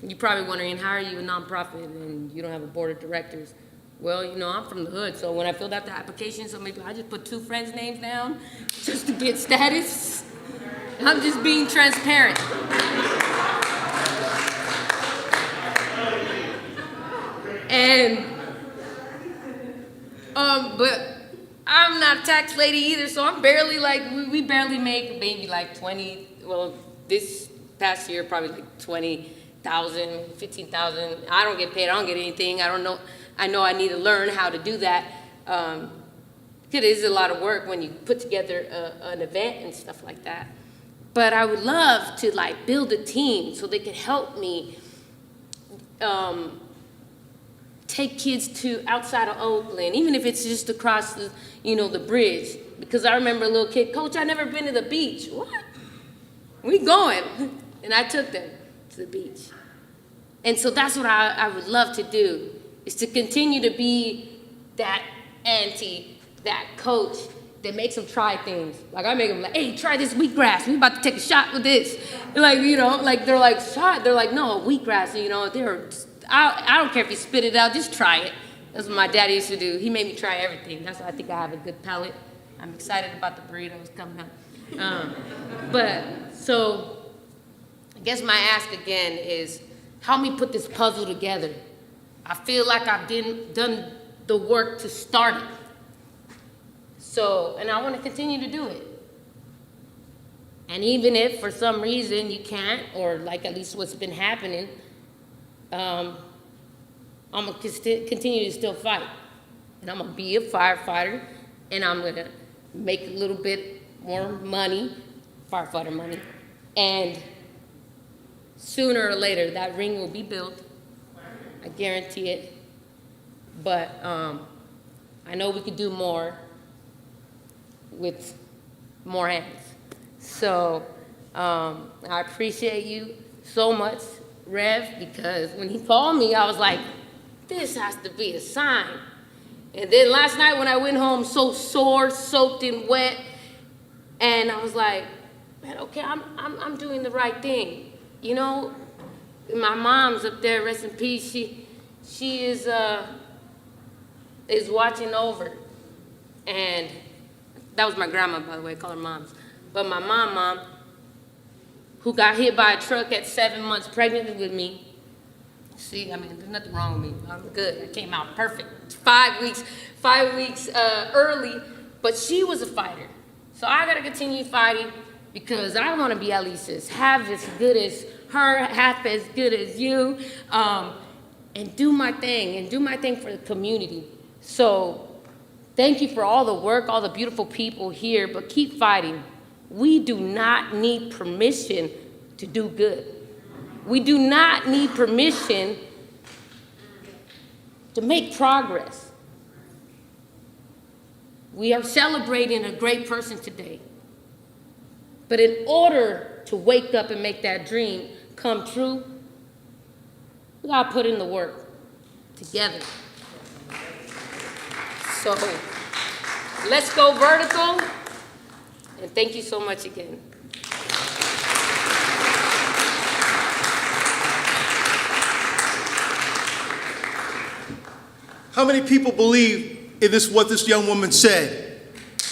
You're probably wondering, how are you a nonprofit and you don't have a board of directors? Well, I'm from the hood, so when I filled out the application, so maybe I just put 2 friends' names down just to get status. I'm just being transparent. And, but I'm not a tax lady either, so I'm barely we barely make maybe 20, well, this past year, probably 20,000, 15,000. I don't get paid, I don't get anything, I know I need to learn how to do that. It is a lot of work when you put together an event and stuff like that. But I would love to build a team so they could help me take kids to outside of Oakland, even if it's just across the bridge. Because I remember a little kid, Coach, I've never been to the beach. What? We going. And I took them to the beach. And so that's what I would love to do, is to continue to be that auntie, that coach that makes them try things. Like I make them like, hey, try this wheatgrass. We about to take a shot with this. Like, you know, like they're like, shot. They're like, no, wheatgrass, you know, I don't care if you spit it out, just try it. That's what my daddy used to do. He made me try everything. That's why I think I have a good palate. I'm excited about the burritos coming up. But so I guess my ask again is, help me put this puzzle together. I feel like I've done the work to start it. So, and I want to continue to do it. And even if for some reason you can't, or like at least what's been happening, I'm gonna continue to still fight. And I'm gonna be a firefighter, and I'm gonna make a little bit more money, firefighter money, and sooner or later that ring will be built. I guarantee it. But I know we could do more with more hands. So I appreciate you so much, Rev, because when he called me, I was like, this has to be a sign. And then last night when I went home so sore, soaked and wet, and I was like, man, okay, I'm doing the right thing. You know, my mom's up there, rest in peace, she is watching over. And that was my grandma, by the way, I call her moms. But my mom, who got hit by a truck at 7 months pregnant with me. See, I mean, there's nothing wrong with me. I'm good. I came out perfect. 5 weeks early, but she was a fighter. So I gotta continue fighting because I wanna be at least half as good as her, half as good as you, and do my thing for the community. So thank you for all the work, all the beautiful people here, but keep fighting. We do not need permission to do good. We do not need permission to make progress. We are celebrating a great person today. But in order to wake up and make that dream come true, we gotta put in the work together. So let's go vertical, and thank you so much again. How many people believe in this, what this young woman said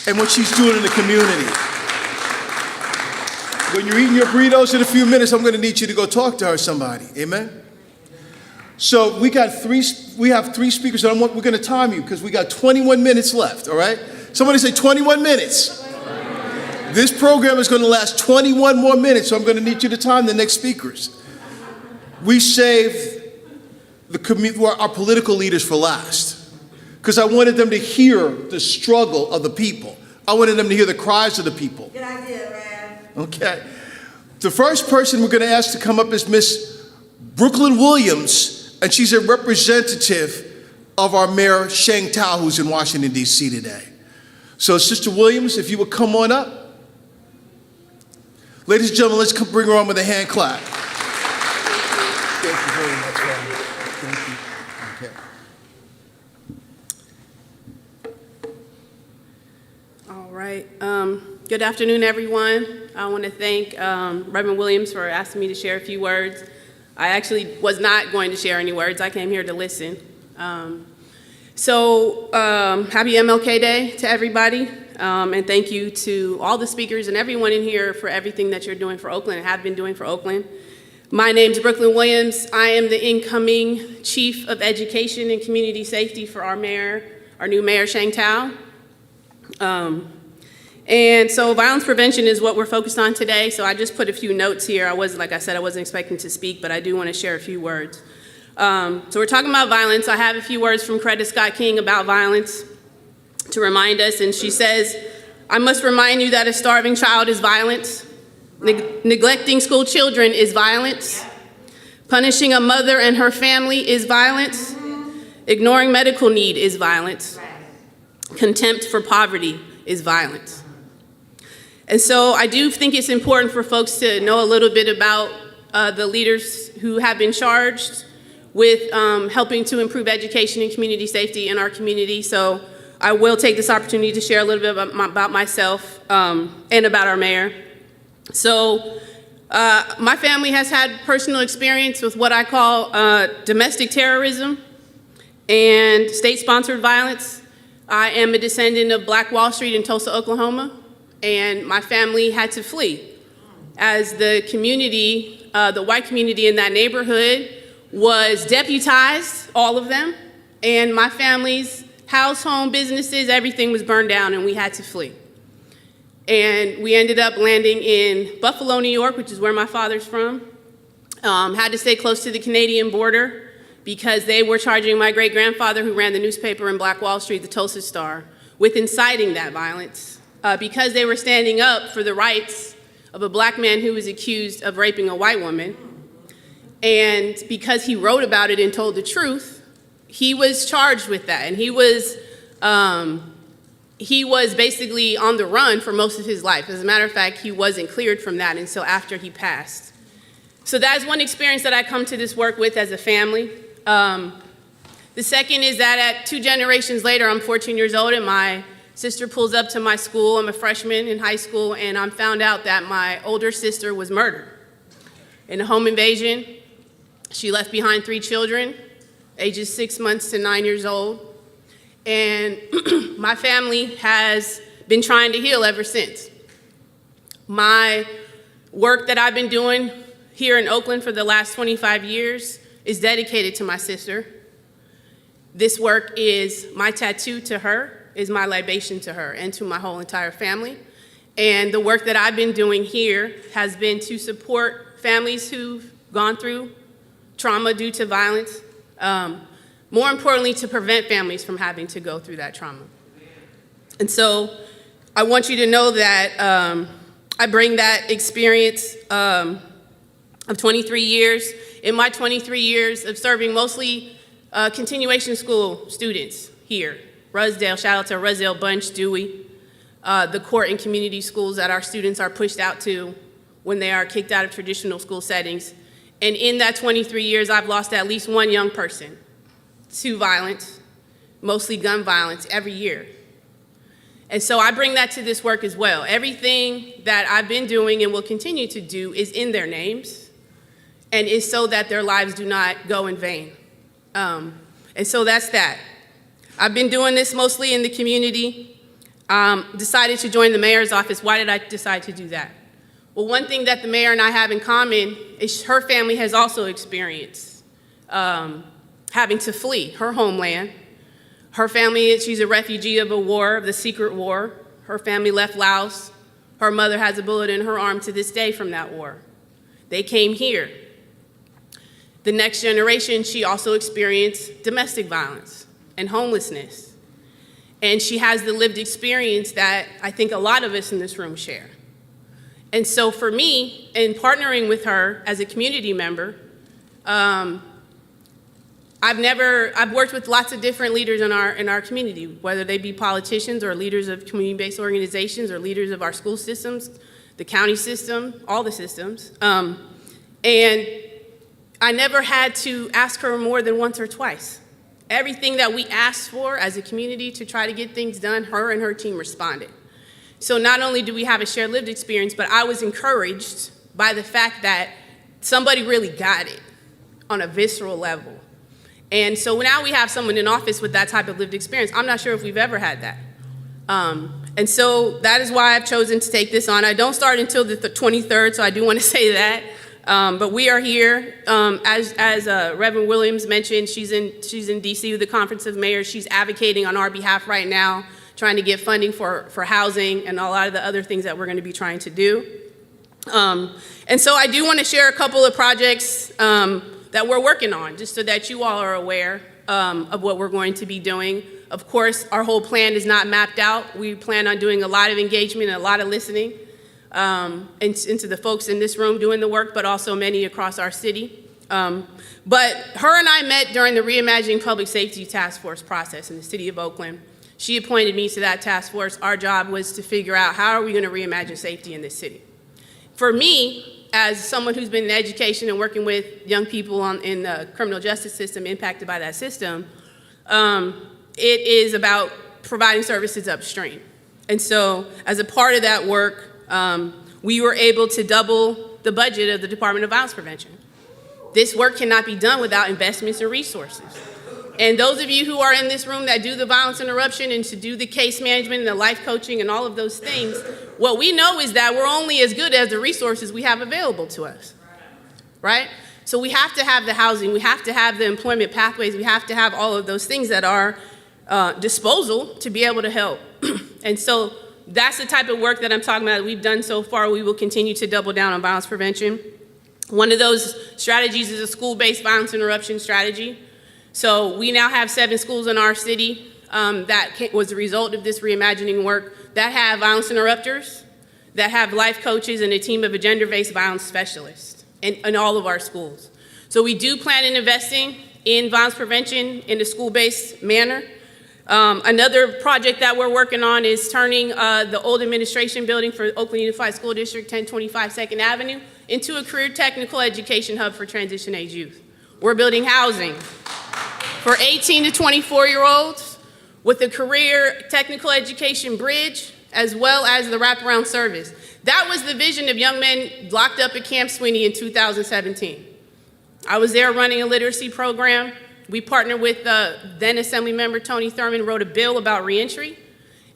and what she's doing in the community? When you're eating your burritos in a few minutes, I'm going to need you to go talk to her, somebody. Amen? So we have three speakers, and we're going to time you because we got 21 minutes left, all right? Somebody say 21 minutes. This program is going to last 21 more minutes, so I'm going to need you to time the next speakers. We saved our political leaders for last because I wanted them to hear the struggle of the people. I wanted them to hear the cries of the people. Good idea, Rev. Okay. The first person we're going to ask to come up is Miss Brooklyn Williams, and she's a representative of our Mayor Sheng Tao, who's in Washington, D.C. today. So, Sister Williams, if you would come on up. Ladies and gentlemen, let's bring her on with a hand clap. Thank you very much, Father. Thank you. Okay. All right. Good afternoon, everyone. I want to thank Reverend Williams for asking me to share a few words. I actually was not going to share any words. I came here to listen. Happy MLK Day to everybody. And thank you to all the speakers and everyone in here for everything that you're doing for Oakland and have been doing for Oakland. My name's Brooklyn Williams. I am the incoming Chief of Education and Community Safety for our mayor, our new mayor, Sheng Tao. And so violence prevention is what we're focused on today. So I just put a few notes here. Like I said, I wasn't expecting to speak, but I do want to share a few words. So we're talking about violence. I have a few words from Coretta Scott King about violence to remind us. And she says, I must remind you that a starving child is violence. Neglecting school children is violence. Punishing a mother and her family is violence. Ignoring medical need is violence. Contempt for poverty is violence. And so I do think it's important for folks to know a little bit about the leaders who have been charged with helping to improve education and community safety in our community. So I will take this opportunity to share a little bit about myself and about our mayor. So my family has had personal experience with what I call domestic terrorism and state-sponsored violence. I am a descendant of Black Wall Street in Tulsa, Oklahoma, and my family had to flee as the community, the white community in that neighborhood was deputized, all of them, and my family's house, home, businesses, everything was burned down and we had to flee. And we ended up landing in Buffalo, New York, which is where my father's from. Had to stay close to the Canadian border because they were charging my great-grandfather, who ran the newspaper in Black Wall Street, the Tulsa Star, with inciting that violence because they were standing up for the rights of a black man who was accused of raping a white woman. And because he wrote about it and told the truth, he was charged with that. And he was basically on the run for most of his life. As a matter of fact, he wasn't cleared from that until after he passed. So that is one experience that I come to this work with as a family. The second is that at 2 generations later, I'm 14 years old and my sister pulls up to my school. I'm a freshman in high school and I'm found out that my older sister was murdered in a home invasion. She left behind 3 children, ages 6 months to 9 years old. And my family has been trying to heal ever since. My work that I've been doing here in Oakland for the last 25 years is dedicated to my sister. This work is my tattoo to her, is my libation to her and to my whole entire family. And the work that I've been doing here has been to support families who've gone through trauma due to violence. More importantly, to prevent families from having to go through that trauma. And so I want you to know that I bring that experience of 23 years. In my 23 years of serving mostly continuation school students here, Rusdale, shout out to Rusdale, Bunch, Dewey, the court and community schools that our students are pushed out to when they are kicked out of traditional school settings. And in that 23 years, I've lost at least one young person to violence, mostly gun violence, every year. And so I bring that to this work as well. Everything that I've been doing and will continue to do is in their names and is so that their lives do not go in vain. And so that's that. I've been doing this mostly in the community. Decided to join the mayor's office. Why did I decide to do that? Well, one thing that the mayor and I have in common is her family has also experienced having to flee her homeland. Her family, she's a refugee of a war, of the secret war. Her family left Laos. Her mother has a bullet in her arm to this day from that war. They came here. The next generation, she also experienced domestic violence and homelessness. And she has the lived experience that I think a lot of us in this room share. And so for me, in partnering with her as a community member, I've worked with lots of different leaders in our community, whether they be politicians or leaders of community-based organizations or leaders of our school systems, the county system, all the systems. And I never had to ask her more than once or twice. Everything that we asked for as a community to try to get things done, her and her team responded. So not only do we have a shared lived experience, but I was encouraged by the fact that somebody really got it on a visceral level. And so now we have someone in office with that type of lived experience. I'm not sure if we've ever had that. And so that is why I've chosen to take this on. I don't start until the 23rd, so I do want to say that. But we are here, as Reverend Williams mentioned, she's in DC with the Conference of Mayors. She's advocating on our behalf right now, trying to get funding for housing and a lot of the other things that we're going to be trying to do. And so I do want to share a couple of projects that we're working on, just so that you all are aware of what we're going to be doing. Of course, our whole plan is not mapped out. We plan on doing a lot of engagement and a lot of listening into the folks in this room doing the work, but also many across our city. But her and I met during the Reimagining Public Safety Task Force process in the city of Oakland. She appointed me to that task force. Our job was to figure out how are we going to reimagine safety in this city. For me, as someone who's been in education and working with young people in the criminal justice system impacted by that system, it is about providing services upstream. And so as a part of that work, we were able to double the budget of the Department of Violence Prevention. This work cannot be done without investments and resources. And those of you who are in this room that do the violence interruption and to do the case management and the life coaching and all of those things, what we know is that we're only as good as the resources we have available to us, right? So we have to have the housing, we have to have the employment pathways, we have to have all of those things that are disposal to be able to help. And so that's the type of work that I'm talking about that we've done so far. We will continue to double down on violence prevention. One of those strategies is a school-based violence interruption strategy. So we now have 7 schools in our city that was a result of this reimagining work that have violence interrupters, that have life coaches, and a team of a gender-based violence specialist in all of our schools. So we do plan on investing in violence prevention in a school-based manner. Another project that we're working on is turning the old administration building for Oakland Unified School District 1025 2nd Avenue into a career technical education hub for transition age youth. We're building housing for 18 to 24-year-olds with a career technical education bridge as well as the wraparound service. That was the vision of young men locked up at Camp Sweeney in 2017. I was there running a literacy program. We partnered with then Assemblymember Tony Thurman, wrote a bill about reentry,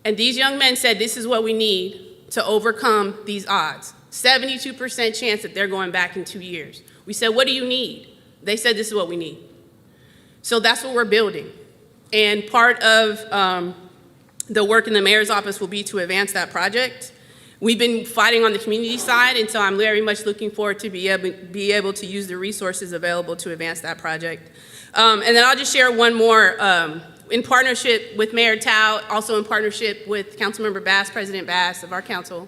and these young men said this is what we need to overcome these odds. 72% chance that they're going back in 2 years. We said, what do you need? They said this is what we need. So that's what we're building. And part of the work in the mayor's office will be to advance that project. We've been fighting on the community side, and so I'm very much looking forward to be able to use the resources available to advance that project. And then I'll just share one more. In partnership with Mayor Tao, also in partnership with Councilmember Bass, President Bass of our council,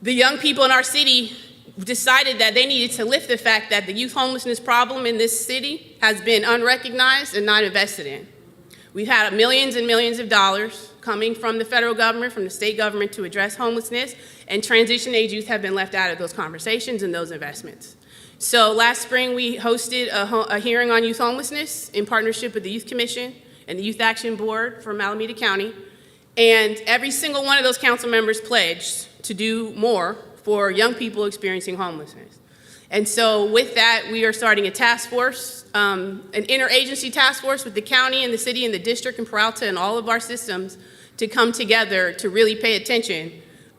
the young people in our city decided that they needed to lift the fact that the youth homelessness problem in this city has been unrecognized and not invested in. We've had millions and millions of dollars coming from the federal government, from the state government to address homelessness, and transition age youth have been left out of those conversations and those investments. So last spring we hosted a hearing on youth homelessness in partnership with the Youth Commission and the Youth Action Board from Alameda County, and every single one of those council members pledged to do more for young people experiencing homelessness. And so with that, we are starting a task force, an interagency task force with the county and the city and the district and Peralta and all of our systems to come together to really pay attention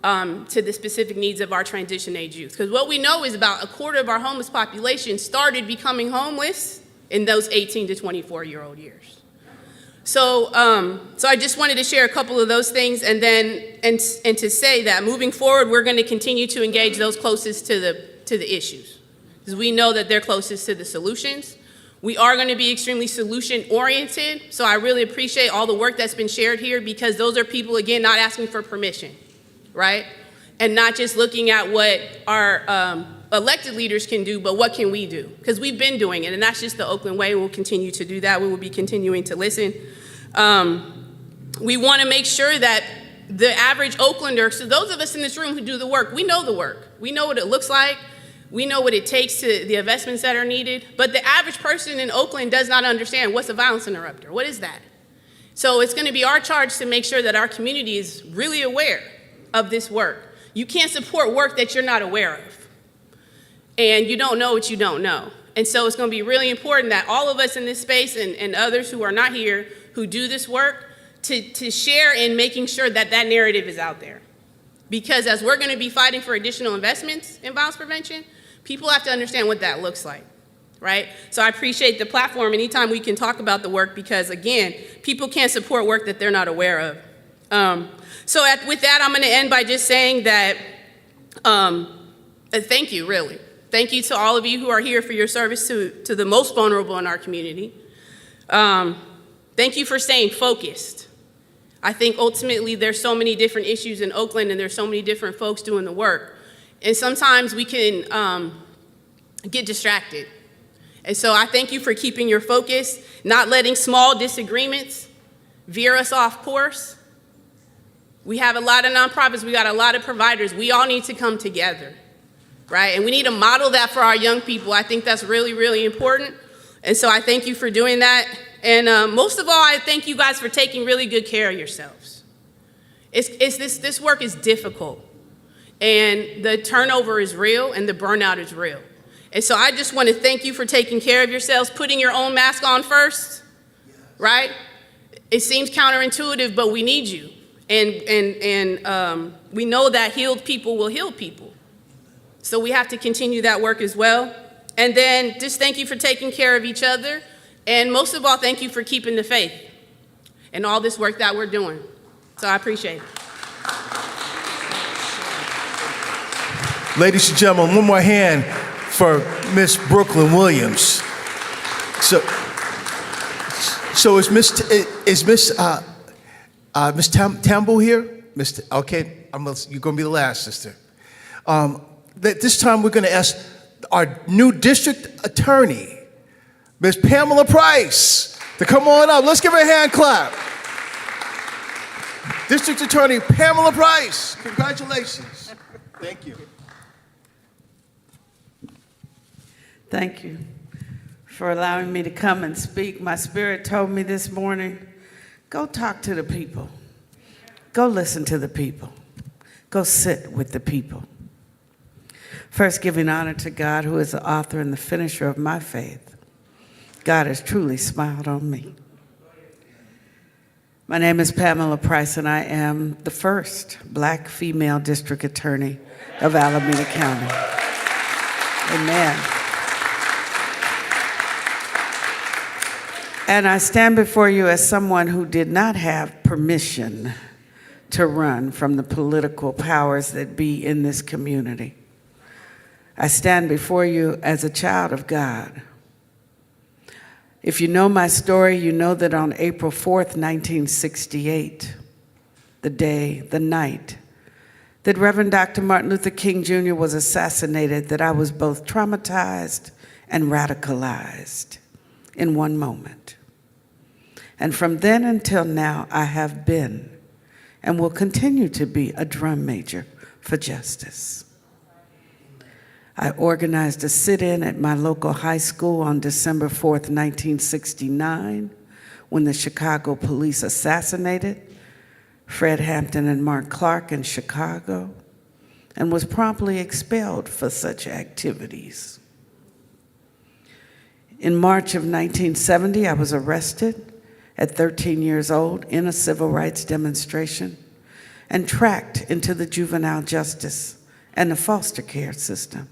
to the specific needs of our transition age youth. Because what we know is about a quarter of our homeless population started becoming homeless in those 18 to 24-year-old years. So I just wanted to share a couple of those things, and to say that moving forward, we're going to continue to engage those closest to the issues, because we know that they're closest to the solutions. We are going to be extremely solution-oriented, so I really appreciate all the work that's been shared here, because those are people, again, not asking for permission, right? And not just looking at what our elected leaders can do, but what can we do? Because we've been doing it, and that's just the Oakland way, and we'll continue to do that. We will be continuing to listen. We want to make sure that the average Oaklander, so those of us in this room who do the work, we know the work. We know what it looks like. We know what it takes to the investments that are needed. But the average person in Oakland does not understand what's a violence interrupter. What is that? So it's going to be our charge to make sure that our community is really aware of this work. You can't support work that you're not aware of. And you don't know what you don't know. And so it's going to be really important that all of us in this space and others who are not here who do this work to share in making sure that that narrative is out there. Because as we're going to be fighting for additional investments in violence prevention, people have to understand what that looks like, right? So I appreciate the platform anytime we can talk about the work, because again, people can't support work that they're not aware of. With that, I'm going to end by just saying that thank you, really. Thank you to all of you who are here for your service to the most vulnerable in our community. Thank you for staying focused. I think ultimately there's so many different issues in Oakland, and there's so many different folks doing the work. And sometimes we can get distracted. And so I thank you for keeping your focus, not letting small disagreements veer us off course. We have a lot of nonprofits, we got a lot of providers. We all need to come together. right? And we need to model that for our young people. I think that's really, really important. And so I thank you for doing that. And most of all, I thank you guys for taking really good care of yourselves. This work is difficult. And the turnover is real and the burnout is real. And so I just want to thank you for taking care of yourselves, putting your own mask on first, right? It seems counterintuitive, but we need you. And we know that healed people will heal people. So we have to continue that work as well. And then just thank you for taking care of each other. And most of all, thank you for keeping the faith and all this work that we're doing. So I appreciate it. Ladies and gentlemen, one more hand for Miss Brooklyn Williams. So is Miss Tambo here? Okay, you're going to be the last, sister. This time we're going to ask our new district attorney, Miss Pamela Price, to come on up. Let's give her a hand clap. District Attorney Pamela Price, congratulations. Thank you. Thank you for allowing me to come and speak. My spirit told me this morning, go talk to the people. Go listen to the people. Go sit with the people. First, giving honor to God, who is the author and the finisher of my faith. God has truly smiled on me. My name is Pamela Price, and I am the first Black female district attorney of Alameda County. Amen. And I stand before you as someone who did not have permission to run from the political powers that be in this community. I stand before you as a child of God. If you know my story, you know that on April 4th, 1968, the night that Reverend Dr. Martin Luther King Jr. was assassinated, that I was both traumatized and radicalized in one moment. And from then until now, I have been and will continue to be a drum major for justice. I organized a sit-in at my local high school on December 4th, 1969, when the Chicago police assassinated Fred Hampton and Mark Clark in Chicago, and was promptly expelled for such activities. In March of 1970, I was arrested at 13 years old in a civil rights demonstration and tracked into the juvenile justice and the foster care system.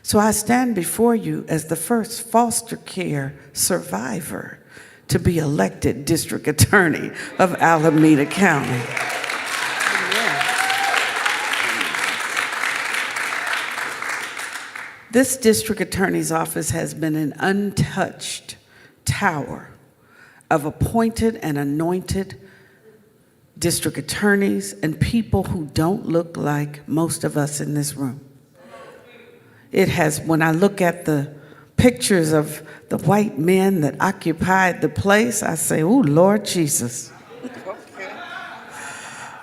So I stand before you as the first foster care survivor to be elected district attorney of Alameda County. This district attorney's office has been an untouched tower of appointed and anointed district attorneys and people who don't look like most of us in this room. It has, when I look at the pictures of the white men that occupied the place, I say, oh, Lord Jesus.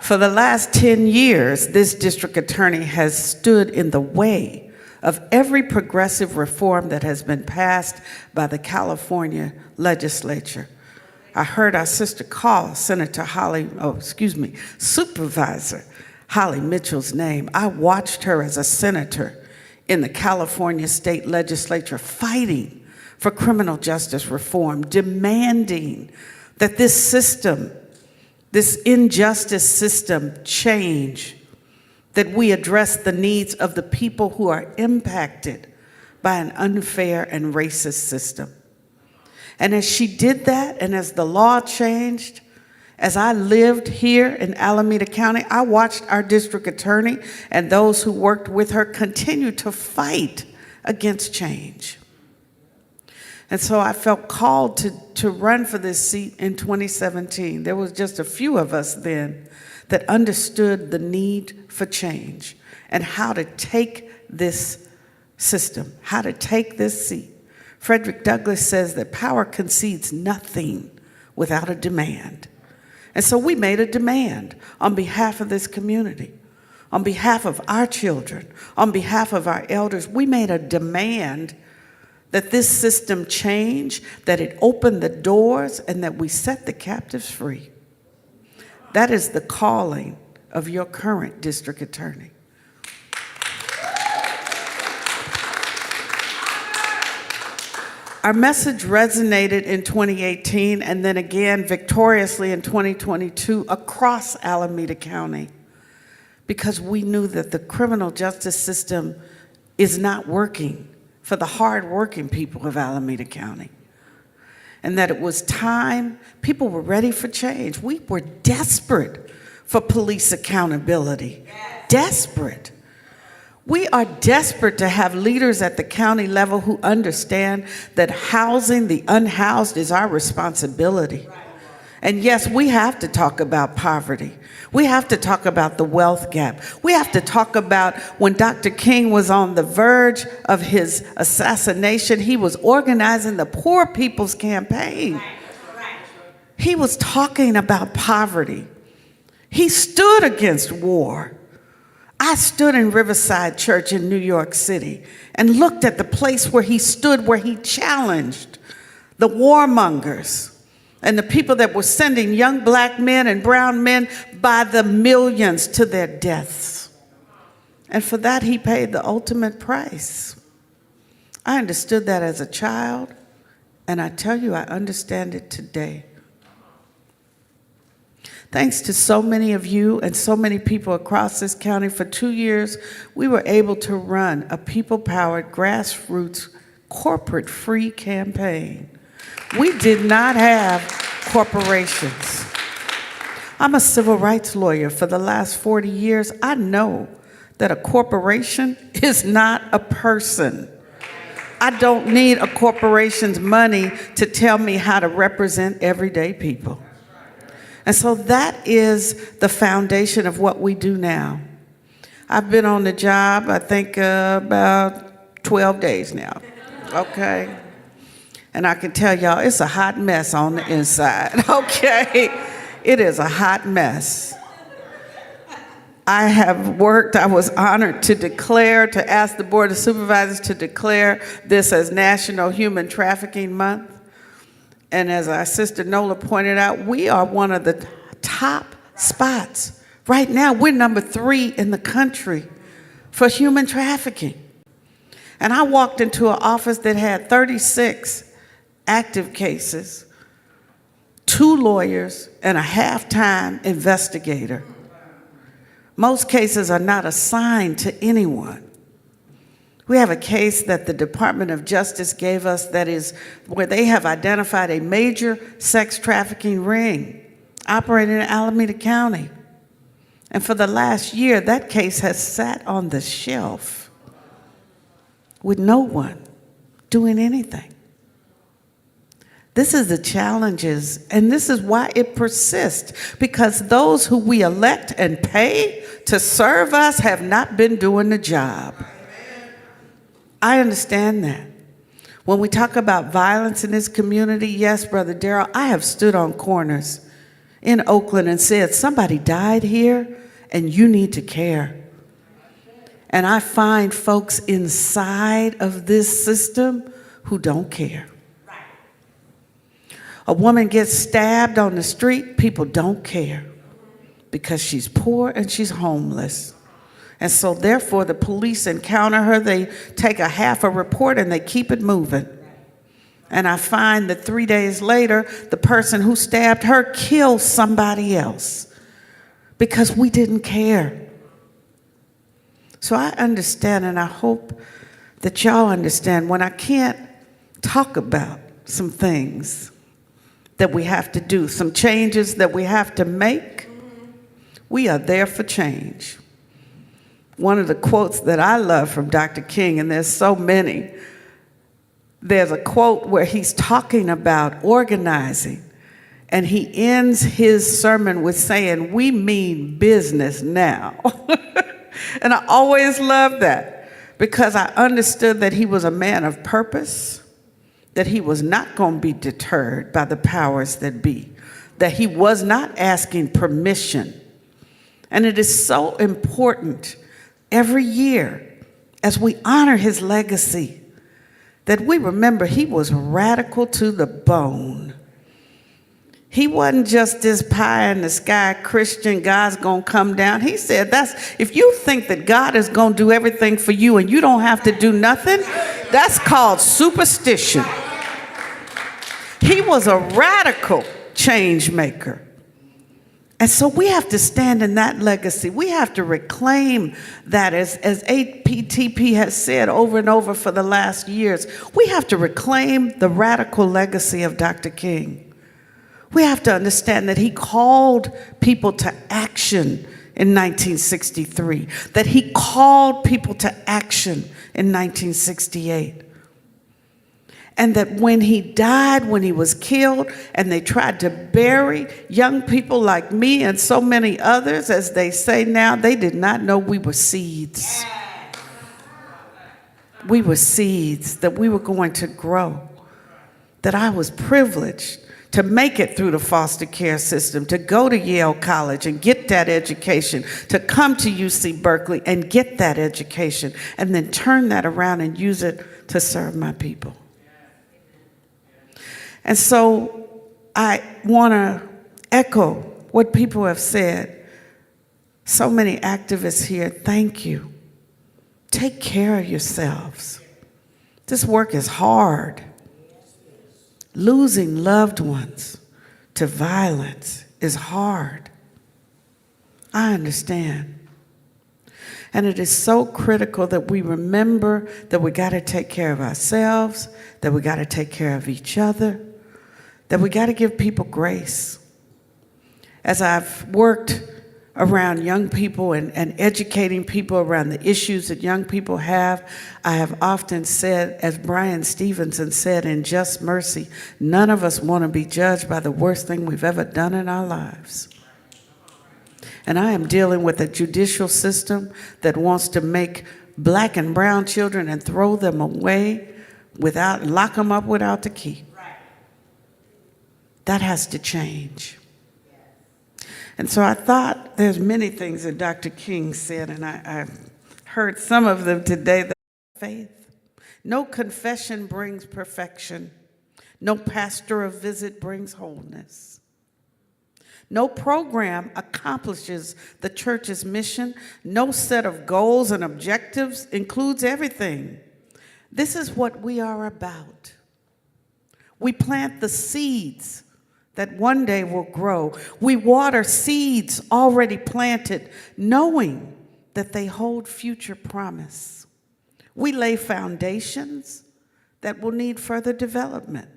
For the last 10 years, this district attorney has stood in the way of every progressive reform that has been passed by the California legislature. I heard our sister call Supervisor Holly Mitchell's name. I watched her as a senator in the California state legislature fighting for criminal justice reform, demanding that this system, this injustice system change, that we address the needs of the people who are impacted by an unfair and racist system. And as she did that, and as the law changed, as I lived here in Alameda County, I watched our district attorney and those who worked with her continue to fight against change. And so I felt called to run for this seat in 2017. There was just a few of us then that understood the need for change and how to take this system, how to take this seat. Frederick Douglass says that power concedes nothing without a demand. And so we made a demand on behalf of this community. on behalf of our children, on behalf of our elders, we made a demand that this system change, that it open the doors, and that we set the captives free. That is the calling of your current district attorney. Our message resonated in 2018 and then again victoriously in 2022 across Alameda County because we knew that the criminal justice system is not working for the hard-working people of Alameda County. And that it was time, people were ready for change. We were desperate for police accountability. Desperate. We are desperate to have leaders at the county level who understand that housing the unhoused is our responsibility. And yes, we have to talk about poverty. We have to talk about the wealth gap. We have to talk about when Dr. King was on the verge of his assassination, he was organizing the Poor People's Campaign. He was talking about poverty. He stood against war. I stood in Riverside Church in New York City and looked at the place where he stood, where he challenged the warmongers and the people that were sending young black men and brown men by the millions to their deaths. And for that, he paid the ultimate price. I understood that as a child, and I tell you, I understand it today. Thanks to so many of you and so many people across this county, for 2 years, we were able to run a people-powered, grassroots, corporate-free campaign. We did not have corporations. I'm a civil rights lawyer. For the last 40 years, I know that a corporation is not a person. I don't need a corporation's money to tell me how to represent everyday people. And so that is the foundation of what we do now. I've been on the job, I think, about 12 days now, okay? And I can tell y'all, it's a hot mess on the inside, okay? It is a hot mess. I was honored to ask the Board of Supervisors to declare this as National Human Trafficking Month. And as our sister Nola pointed out, we are one of the top spots. Right now, we're number 3 in the country for human trafficking. And I walked into an office that had 36 active cases, 2 lawyers, and a half-time investigator. Most cases are not assigned to anyone. We have a case that the Department of Justice gave us that is where they have identified a major sex trafficking ring operating in Alameda County. And for the last year, that case has sat on the shelf with no one doing anything. This is the challenges, and this is why it persists, because those who we elect and pay to serve us have not been doing the job. I understand that. When we talk about violence in this community, yes, Brother Darrell, I have stood on corners in Oakland and said, somebody died here and you need to care. And I find folks inside of this system who don't care. A woman gets stabbed on the street, people don't care because she's poor and she's homeless. And so therefore the police encounter her, they take a half a report and they keep it moving. And I find that 3 days later, the person who stabbed her killed somebody else because we didn't care. So I understand, and I hope that y'all understand, when I can't talk about some things that we have to do, some changes that we have to make, we are there for change. One of the quotes that I love from Dr. King, and there's so many, there's a quote where he's talking about organizing, and he ends his sermon with saying, "We mean business now." And I always loved that because I understood that he was a man of purpose, that he was not going to be deterred by the powers that be, that he was not asking permission And it is so important every year as we honor his legacy that we remember he was radical to the bone. He wasn't just this pie in the sky Christian, God's gonna come down. He said, if you think that God is gonna do everything for you and you don't have to do nothing, that's called superstition. He was a radical change maker. And so we have to stand in that legacy. We have to reclaim that, as APTP has said over and over for the last years. We have to reclaim the radical legacy of Dr. King. We have to understand that he called people to action in 1963, that he called people to action in 1968. And that when he died, when he was killed, and they tried to bury young people like me and so many others, as they say now, they did not know we were seeds. We were seeds that we were going to grow. That I was privileged to make it through the foster care system, to go to Yale College and get that education, to come to UC Berkeley and get that education, and then turn that around and use it to serve my people. And so I want to echo what people have said. So many activists here, thank you. Take care of yourselves. This work is hard. Losing loved ones to violence is hard. I understand. And it is so critical that we remember that we got to take care of ourselves, that we got to take care of each other, that we got to give people grace. As I've worked around young people and educating people around the issues that young people have, I have often said, as Brian Stevenson said in Just Mercy, none of us want to be judged by the worst thing we've ever done in our lives. And I am dealing with a judicial system that wants to make black and brown children and throw them away lock them up without the key. That has to change. And so I thought there's many things that Dr. King said, and I've heard some of them today. That faith. No confession brings perfection. No pastoral visit brings wholeness. No program accomplishes the church's mission. No set of goals and objectives includes everything. This is what we are about. We plant the seeds that one day will grow. We water seeds already planted, knowing that they hold future promise. We lay foundations that will need further development.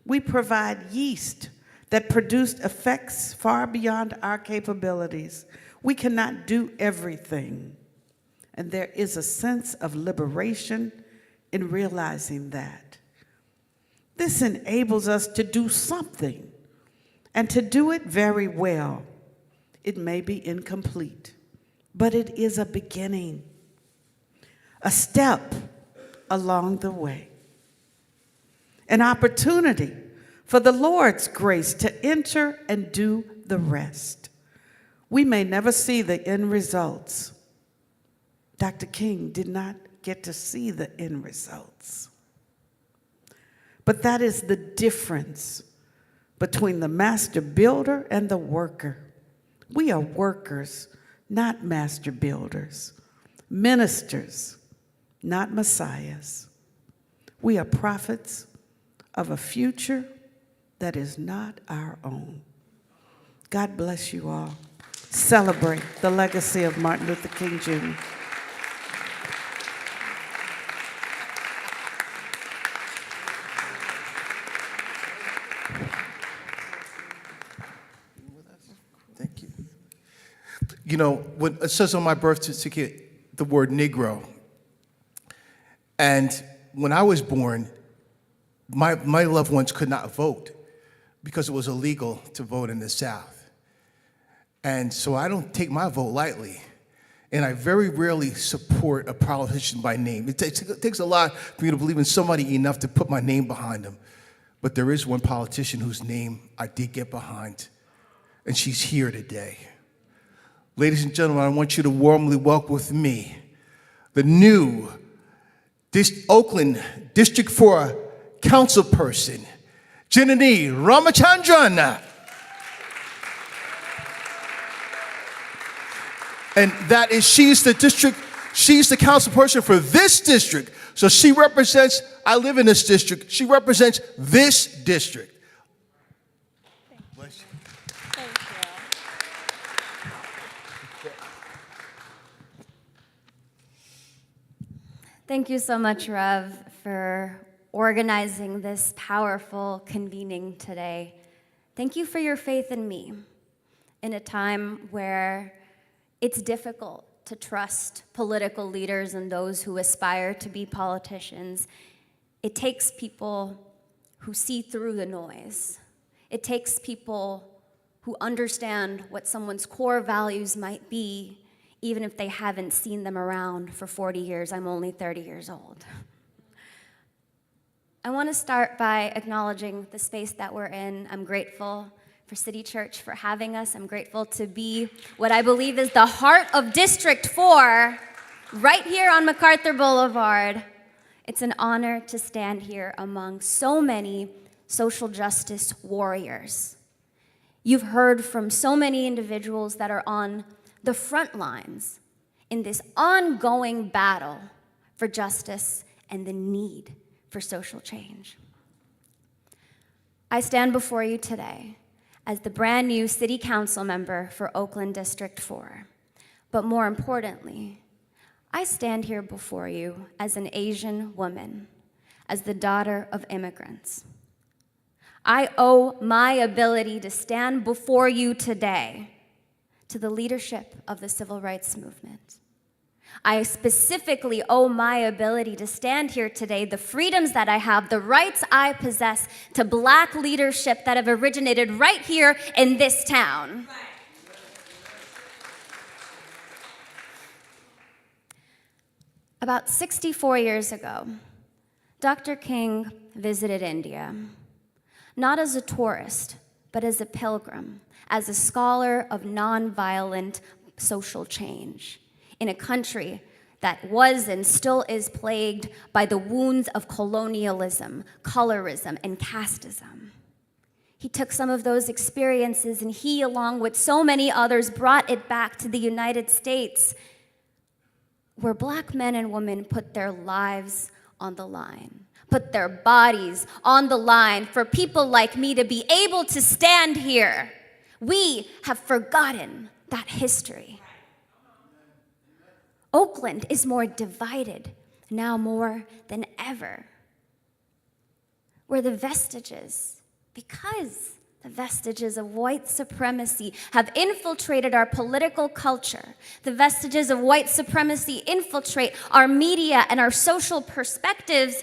We provide yeast that produced effects far beyond our capabilities. We cannot do everything, and there is a sense of liberation in realizing that. This enables us to do something, and to do it very well. It may be incomplete, but it is a beginning, a step along the way, an opportunity for the Lord's grace to enter and do the rest. We may never see the end results. Dr. King did not get to see the end results. But that is the difference between the master builder and the worker. We are workers, not master builders. Ministers, not messiahs. We are prophets of a future that is not our own. God bless you all. Celebrate the legacy of Martin Luther King Jr. Thank you. You know, when it says on my birth certificate the word Negro, and when I was born, my loved ones could not vote because it was illegal to vote in the South. And so I don't take my vote lightly. And I very rarely support a politician by name. It takes a lot for me to believe in somebody enough to put my name behind them. But there is one politician whose name I did get behind, and she's here today. Ladies and gentlemen, I want you to warmly welcome with me the new Oakland District 4 councilperson, Janani Ramachandran. And that is, she's the councilperson for this district. So she represents, I live in this district, she represents this district. Bless you. Thank you. Thank you so much, Rev, for organizing this powerful convening today. Thank you for your faith in me in a time where it's difficult to trust political leaders and those who aspire to be politicians. It takes people who see through the noise. It takes people who understand what someone's core values might be, even if they haven't seen them around for 40 years. I'm only 30 years old. I want to start by acknowledging the space that we're in. I'm grateful for City Church for having us. I'm grateful to be what I believe is the heart of District 4, right here on MacArthur Boulevard. It's an honor to stand here among so many social justice warriors. You've heard from so many individuals that are on the front lines in this ongoing battle for justice and the need for social change. I stand before you today as the brand new city council member for Oakland District 4. But more importantly, I stand here before you as an Asian woman, as the daughter of immigrants. I owe my ability to stand before you today to the leadership of the civil rights movement. I specifically owe my ability to stand here today, the freedoms that I have, the rights I possess, to Black leadership that have originated right here in this town. About 64 years ago, Dr. King visited India, not as a tourist, but as a pilgrim, as a scholar of nonviolent social change, in a country that was and still is plagued by the wounds of colonialism, colorism, and casteism. He took some of those experiences and he, along with so many others, brought it back to the United States, where Black men and women put their lives on the line, put their bodies on the line for people like me to be able to stand here. We have forgotten that history. Oakland is more divided now more than ever. We're the vestiges, because the vestiges of white supremacy have infiltrated our political culture. The vestiges of white supremacy infiltrate our media and our social perspectives.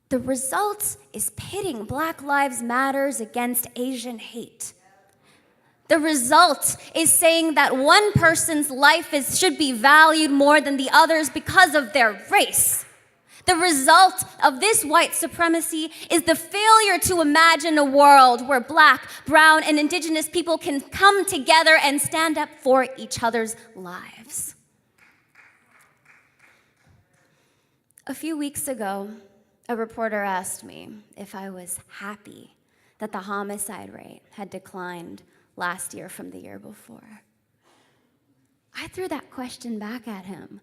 The result is pitting Black Lives Matters against Asian hate. The result is saying that one person's life should be valued more than the others because of their race. The result of this white supremacy is the failure to imagine a world where Black, brown, and indigenous people can come together and stand up for each other's lives. A few weeks ago, a reporter asked me if I was happy that the homicide rate had declined last year from the year before. I threw that question back at him.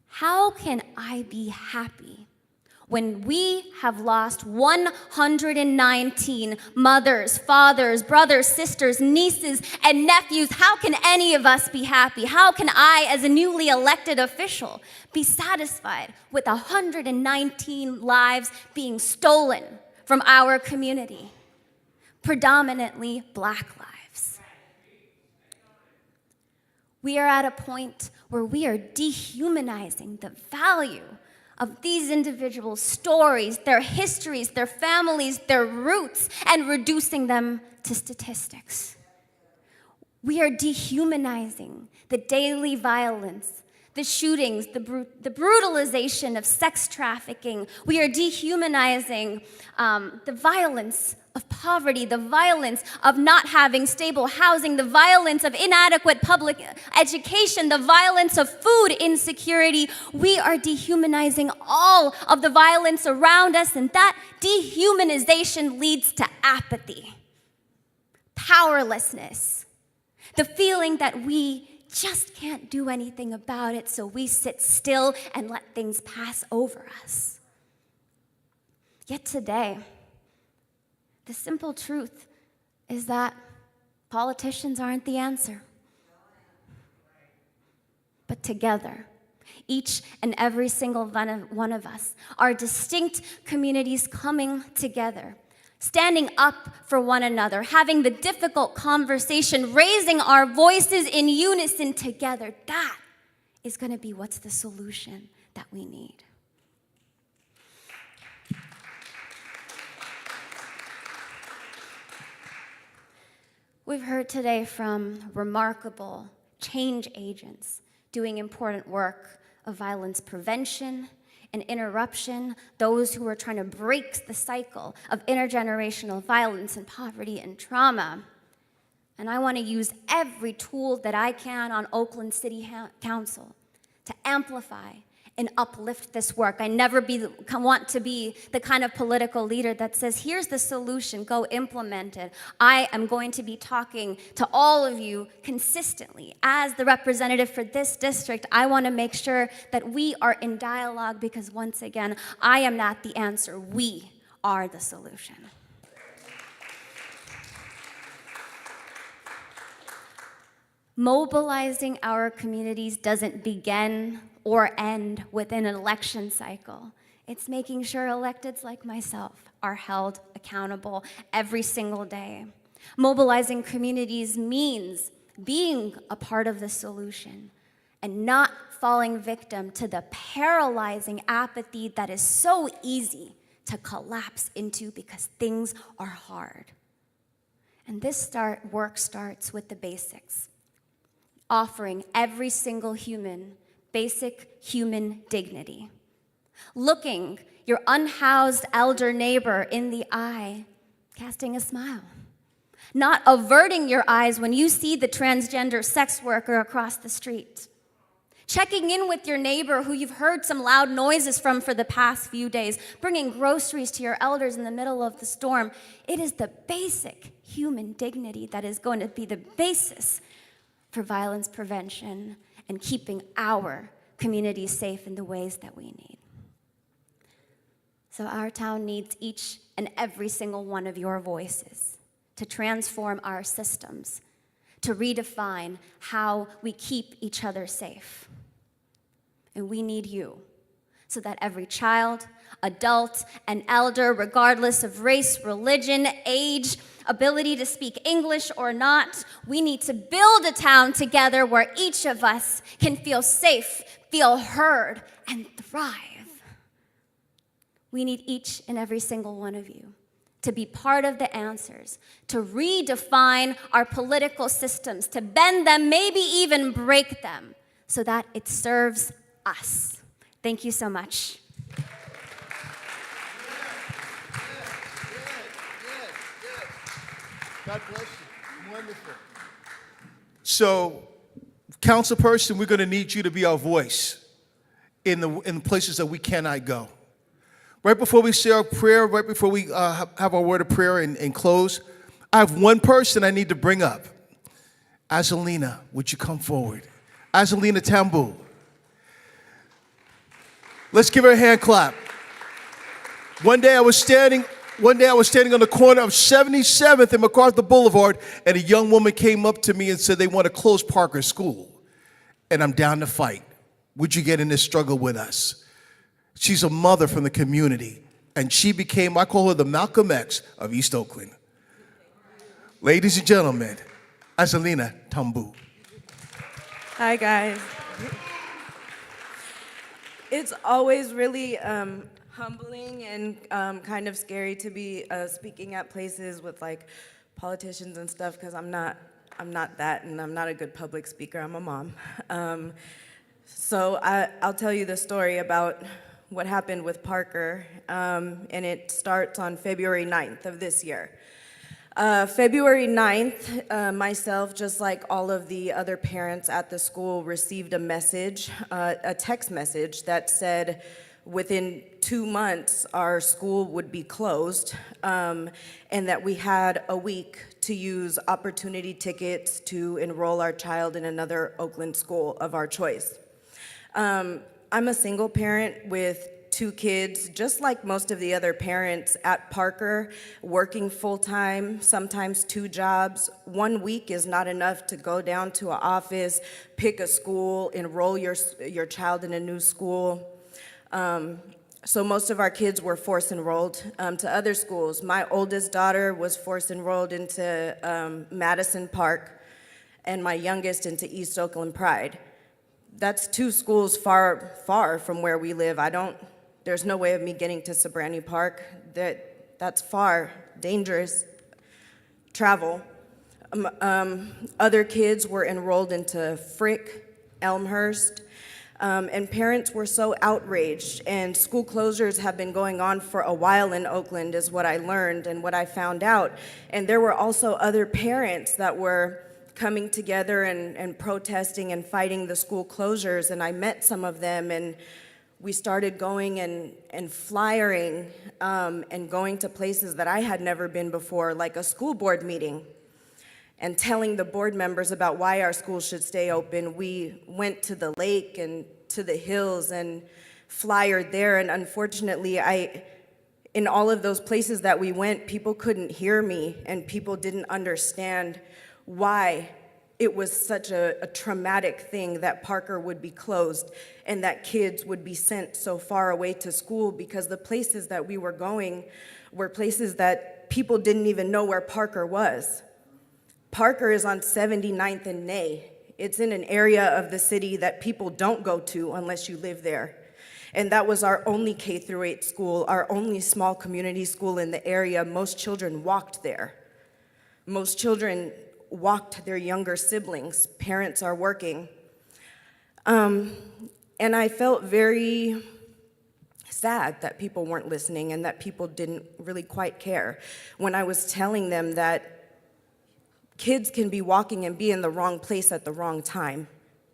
How can I be happy when we have lost 119 mothers, fathers, brothers, sisters, nieces, and nephews? How can any of us be happy? How can I, as a newly elected official, be satisfied with 119 lives being stolen from our community, predominantly Black lives? We are at a point where we are dehumanizing the value of these individuals' stories, their histories, their families, their roots, and reducing them to statistics. We are dehumanizing the daily violence, the shootings, the brutalization of sex trafficking. We are dehumanizing the violence of poverty, the violence of not having stable housing, the violence of inadequate public education, the violence of food insecurity. We are dehumanizing all of the violence around us, and that dehumanization leads to apathy, powerlessness, the feeling that we just can't do anything about it, so we sit still and let things pass over us. Yet today, the simple truth is that politicians aren't the answer. But together, each and every single one of us, our distinct communities coming together, standing up for one another, having the difficult conversation, raising our voices in unison together, that is going to be what's the solution that we need. We've heard today from remarkable change agents doing important work of violence prevention and interruption, those who are trying to break the cycle of intergenerational violence and poverty and trauma. And I want to use every tool that I can on Oakland City Council to amplify and uplift this work. I never want to be the kind of political leader that says, here's the solution, go implement it. I am going to be talking to all of you consistently. As the representative for this district, I want to make sure that we are in dialogue because, once again, I am not the answer. We are the solution. Mobilizing our communities doesn't begin or end within an election cycle. It's making sure electeds like myself are held accountable every single day. Mobilizing communities means being a part of the solution and not falling victim to the paralyzing apathy that is so easy to collapse into because things are hard. And this work starts with the basics, offering every single human basic human dignity. Looking your unhoused elder neighbor in the eye, casting a smile. Not averting your eyes when you see the transgender sex worker across the street. Checking in with your neighbor who you've heard some loud noises from for the past few days. Bringing groceries to your elders in the middle of the storm. It is the basic human dignity that is going to be the basis for violence prevention and keeping our communities safe in the ways that we need. So our town needs each and every single one of your voices to transform our systems, to redefine how we keep each other safe. And we need you so that every child, adult, and elder, regardless of race, religion, age, ability to speak English or not, we need to build a town together where each of us can feel safe, feel heard, and thrive. We need each and every single one of you to be part of the answers, to redefine our political systems, to bend them, maybe even break them, so that it serves us. Thank you so much. God bless you. Wonderful. So, council person, we're going to need you to be our voice in the places that we cannot go. Right before we say our prayer, right before we have our word of prayer and close, I have one person I need to bring up. Azalina, would you come forward? Azalina Tambu. Let's give her a hand clap. One day I was standing on the corner of 77th and MacArthur Boulevard, and a young woman came up to me and said they want to close Parker School. And I'm down to fight. Would you get in this struggle with us? She's a mother from the community, and she became, I call her the Malcolm X of East Oakland. Ladies and gentlemen, Azalina Tambu. Hi, guys. It's always really humbling and kind of scary to be speaking at places with like politicians and stuff because I'm not that, and I'm not a good public speaker. I'm a mom. So I'll tell you the story about what happened with Parker, and it starts on February 9th of this year. February 9th, myself, just like all of the other parents at the school, received a message, a text message that said within 2 months our school would be closed, and that we had a week to use opportunity tickets to enroll our child in another Oakland school of our choice. I'm a single parent with 2 kids, just like most of the other parents at Parker, working full-time, sometimes 2 jobs. 1 week is not enough to go down to an office, pick a school, enroll your child in a new school. So most of our kids were forced enrolled to other schools. My oldest daughter was forced enrolled into Madison Park, and my youngest into East Oakland Pride. That's 2 schools far from where we live. There's no way of me getting to Sabrani Park. That's far, dangerous travel. Other kids were enrolled into Frick, Elmhurst, and parents were so outraged. And school closures have been going on for a while in Oakland, is what I learned and what I found out. And there were also other parents that were coming together and protesting and fighting the school closures. And I met some of them, and we started going and flyering and going to places that I had never been before, like a school board meeting, and telling the board members about why our school should stay open. We went to the lake and to the hills and flyered there, and unfortunately, in all of those places that we went, people couldn't hear me, and people didn't understand why it was such a traumatic thing that Parker would be closed and that kids would be sent so far away to school, because the places that we were going were places that people didn't even know where Parker was. Parker is on 79th and Nay. It's in an area of the city that people don't go to unless you live there. And that was our only K-8 school, our only small community school in the area. Most children walked there. Most children walked their younger siblings. Parents are working. And I felt very sad that people weren't listening and that people didn't really quite care when I was telling them that kids can be walking and be in the wrong place at the wrong time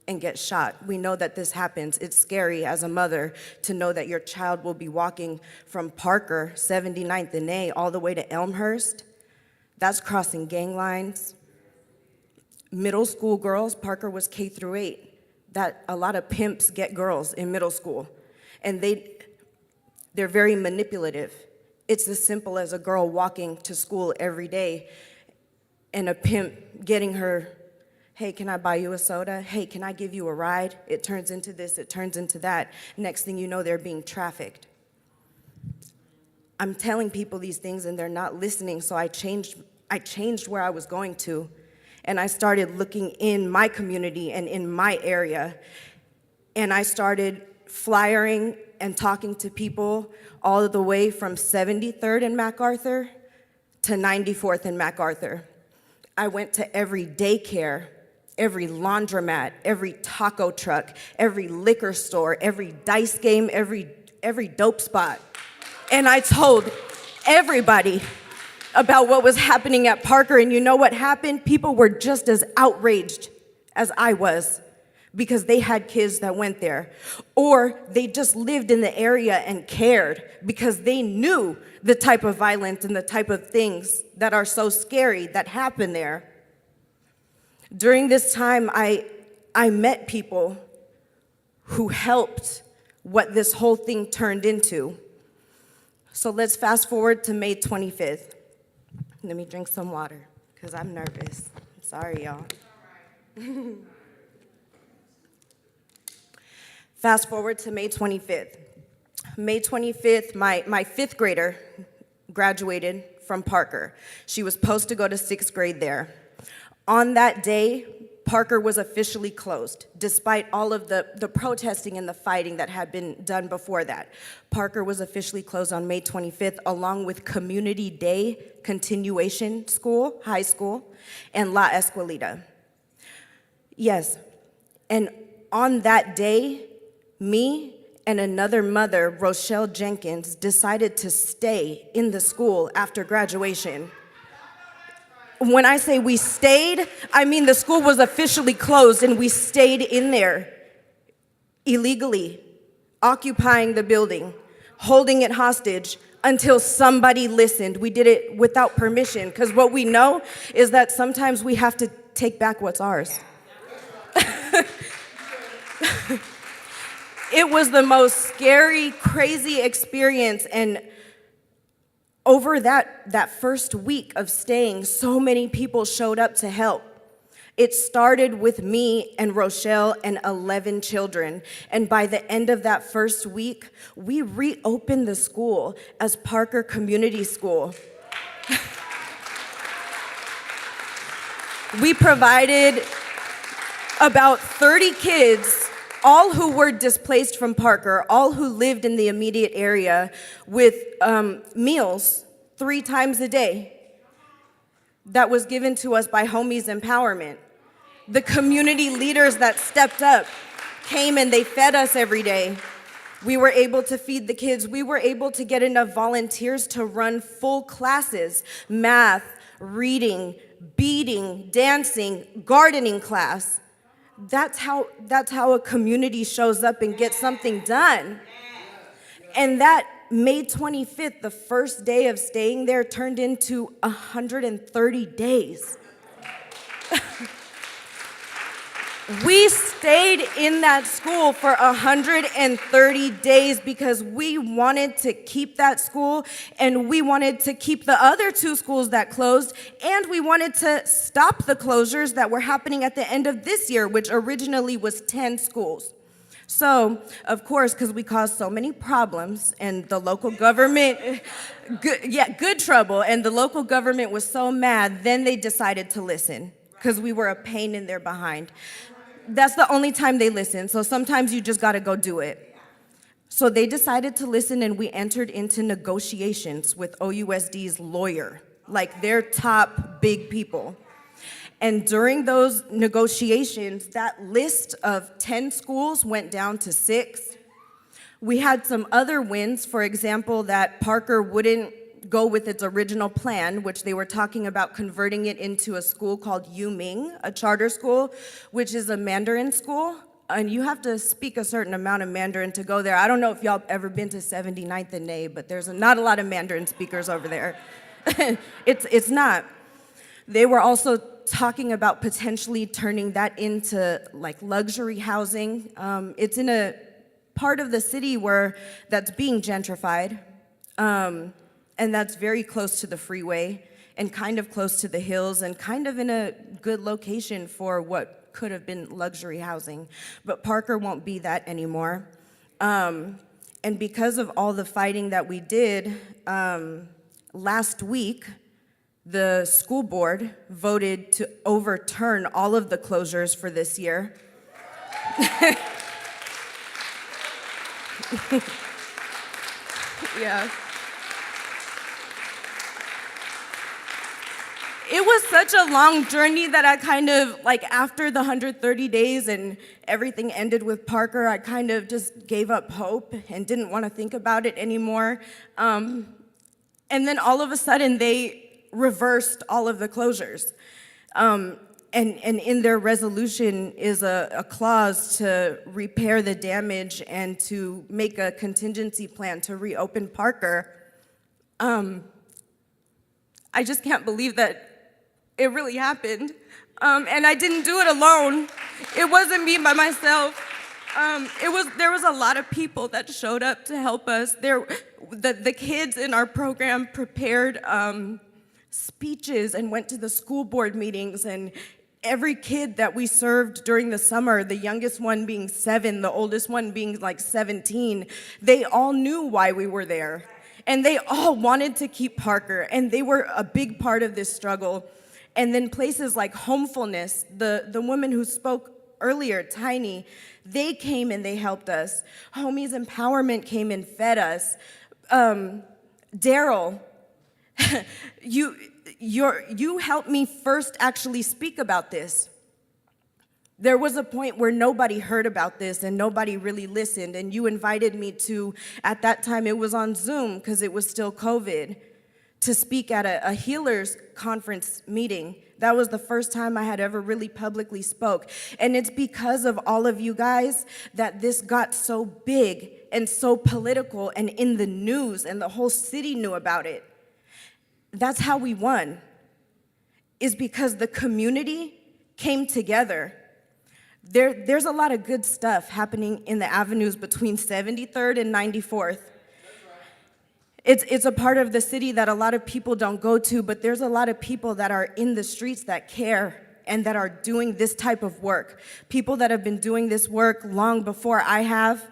and get shot. We know that this happens. It's scary as a mother to know that your child will be walking from Parker, 79th and A, all the way to Elmhurst. That's crossing gang lines. Middle school girls, Parker was K-8. That a lot of pimps get girls in middle school, and they're very manipulative. It's as simple as a girl walking to school every day and a pimp getting her, hey, can I buy you a soda? Hey, can I give you a ride? It turns into this, it turns into that. Next thing you know, they're being trafficked. I'm telling people these things and they're not listening, so I changed where I was going to. And I started looking in my community and in my area. And I started flyering and talking to people all the way from 73rd and MacArthur to 94th and MacArthur. I went to every daycare, every laundromat, every taco truck, every liquor store, every dice game, every dope spot. And I told everybody about what was happening at Parker, and you know what happened? People were just as outraged as I was because they had kids that went there, or they just lived in the area and cared because they knew the type of violence and the type of things that are so scary that happen there. During this time, I met people who helped what this whole thing turned into. So let's fast forward to May 25th. Let me drink some water, because I'm nervous. Sorry, y'all. Fast forward to May 25th. May 25th, my 5th grader graduated from Parker. She was supposed to go to 6th grade there. On that day, Parker was officially closed, despite all of the protesting and the fighting that had been done before that. Parker was officially closed on May 25th, along with Community Day Continuation School, High School, and La Escuelita. Yes, and on that day, me and another mother, Rochelle Jenkins, decided to stay in the school after graduation. When I say we stayed, I mean the school was officially closed and we stayed in there illegally, occupying the building, holding it hostage until somebody listened. We did it without permission, because what we know is that sometimes we have to take back what's ours. It was the most scary, crazy experience, and over that first week of staying, so many people showed up to help. It started with me and Rochelle and 11 children. And by the end of that first week, we reopened the school as Parker Community School. We provided about 30 kids, all who were displaced from Parker, all who lived in the immediate area, with meals 3 times a day. That was given to us by Homies Empowerment. The community leaders that stepped up came and they fed us every day. We were able to feed the kids. We were able to get enough volunteers to run full classes: math, reading, beading, dancing, gardening class. That's how a community shows up and gets something done. And that May 25th, the first day of staying there, turned into 130 days. We stayed in that school for 130 days because we wanted to keep that school, and we wanted to keep the other 2 schools that closed, and we wanted to stop the closures that were happening at the end of this year, which originally was 10 schools. So, of course, because we caused so many problems, and the local government, good trouble, and the local government was so mad, then they decided to listen, because we were a pain in their behind. That's the only time they listen, so sometimes you just gotta go do it. So they decided to listen, and we entered into negotiations with OUSD's lawyer, like their top big people. And during those negotiations, that list of 10 schools went down to 6. We had some other wins, for example, that Parker wouldn't go with its original plan, which they were talking about converting it into a school called Yuming, a charter school, which is a Mandarin school. And you have to speak a certain amount of Mandarin to go there. I don't know if y'all ever been to 79th and A, but there's not a lot of Mandarin speakers over there. It's not. They were also talking about potentially turning that into like luxury housing. It's in a part of the city that's being gentrified. And that's very close to the freeway and kind of close to the hills and kind of in a good location for what could have been luxury housing. But Parker won't be that anymore. And because of all the fighting that we did, last week, the school board voted to overturn all of the closures for this year. Yeah. It was such a long journey that I kind of, like, after the 130 days and everything ended with Parker, I kind of just gave up hope and didn't want to think about it anymore. And then all of a sudden, they reversed all of the closures. And in their resolution is a clause to repair the damage and to make a contingency plan to reopen Parker. I just can't believe that it really happened. And I didn't do it alone. It wasn't me by myself. There was a lot of people that showed up to help us. The kids in our program prepared speeches and went to the school board meetings, and every kid that we served during the summer, the youngest one being 7, the oldest one being like 17, they all knew why we were there. And they all wanted to keep Parker, and they were a big part of this struggle. And then places like Homefulness, the woman who spoke earlier, Tiny, they came and they helped us. Homies Empowerment came and fed us. Daryl, you helped me first actually speak about this. There was a point where nobody heard about this and nobody really listened, and you invited me to, at that time it was on Zoom because it was still COVID, to speak at a healers conference meeting. That was the first time I had ever really publicly spoke. And it's because of all of you guys that this got so big and so political and in the news, and the whole city knew about it. That's how we won, is because the community came together. There's a lot of good stuff happening in the avenues between 73rd and 94th. It's a part of the city that a lot of people don't go to, but there's a lot of people that are in the streets that care and that are doing this type of work. People that have been doing this work long before I have,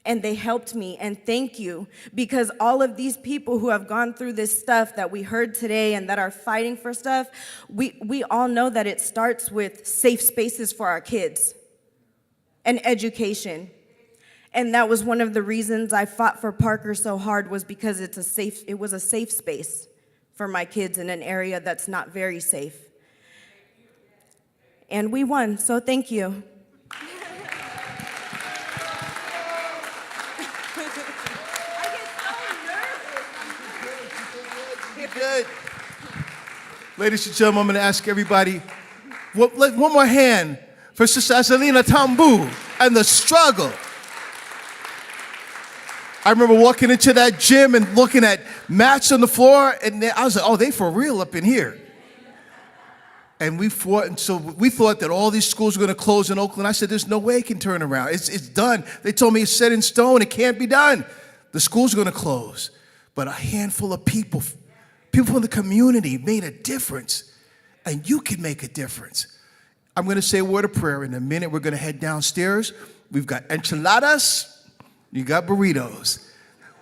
and they helped me, and thank you, because all of these people who have gone through this stuff that we heard today and that are fighting for stuff, we all know that it starts with safe spaces for our kids and education. And that was one of the reasons I fought for Parker so hard, was because it was a safe space for my kids in an area that's not very safe. And we won, so thank you. Good. Ladies and gentlemen, I'm going to ask everybody, one more hand for Sister Azalina Tambu and the struggle. I remember walking into that gym and looking at mats on the floor, and I was like, oh, they for real up in here. And we fought, and so we thought that all these schools were going to close in Oakland. I said, there's no way it can turn around. It's done. They told me it's set in stone. It can't be done. The schools are going to close. But a handful of people from the community made a difference, and you can make a difference. I'm going to say a word of prayer. In a minute, we're going to head downstairs. We've got enchiladas. You got burritos.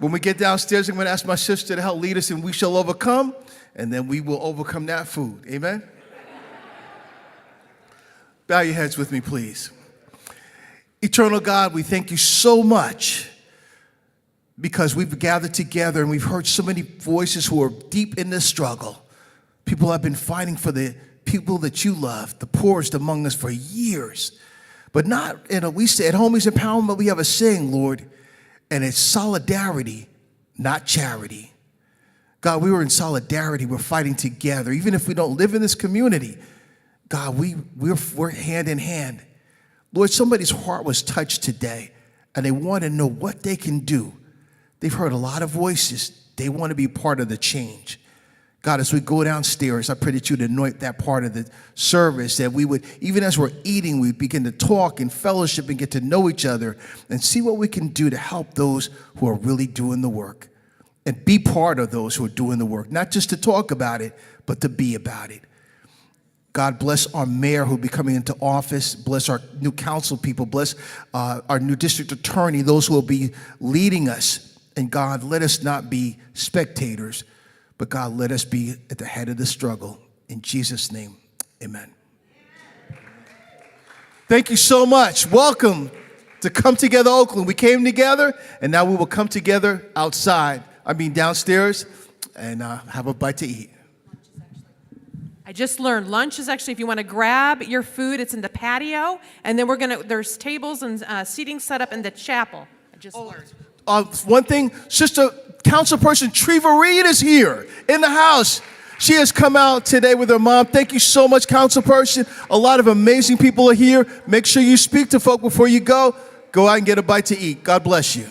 When we get downstairs, I'm going to ask my sister to help lead us, and we shall overcome, and then we will overcome that food. Amen? Bow your heads with me, please. Eternal God, we thank you so much, because we've gathered together and we've heard so many voices who are deep in this struggle. People have been fighting for the people that you love, the poorest among us, for years. But not, we say at Homies Empowerment, we have a saying, Lord, and it's solidarity, not charity. God, we were in solidarity. We're fighting together. Even if we don't live in this community, God, we're hand in hand. Lord, somebody's heart was touched today, and they want to know what they can do. They've heard a lot of voices. They want to be part of the change. God, as we go downstairs, I pray that you'd anoint that part of the service, that we would, even as we're eating, we begin to talk and fellowship and get to know each other and see what we can do to help those who are really doing the work, and be part of those who are doing the work, not just to talk about it, but to be about it. God, bless our mayor who will be coming into office. Bless our new council people. Bless our new district attorney, those who will be leading us. And God, let us not be spectators, but God, let us be at the head of the struggle. In Jesus' name, amen. Thank you so much. Welcome to Come Together Oakland. We came together, and now we will come together downstairs, and have a bite to eat. I just learned lunch is actually, if you want to grab your food, it's in the patio, and then there's tables and seating set up in the chapel. I just learned. One thing, Sister Councilperson Treva Reed is here in the house. She has come out today with her mom. Thank you so much, Councilperson. A lot of amazing people are here. Make sure you speak to folk before you go. Go out and get a bite to eat. God bless you.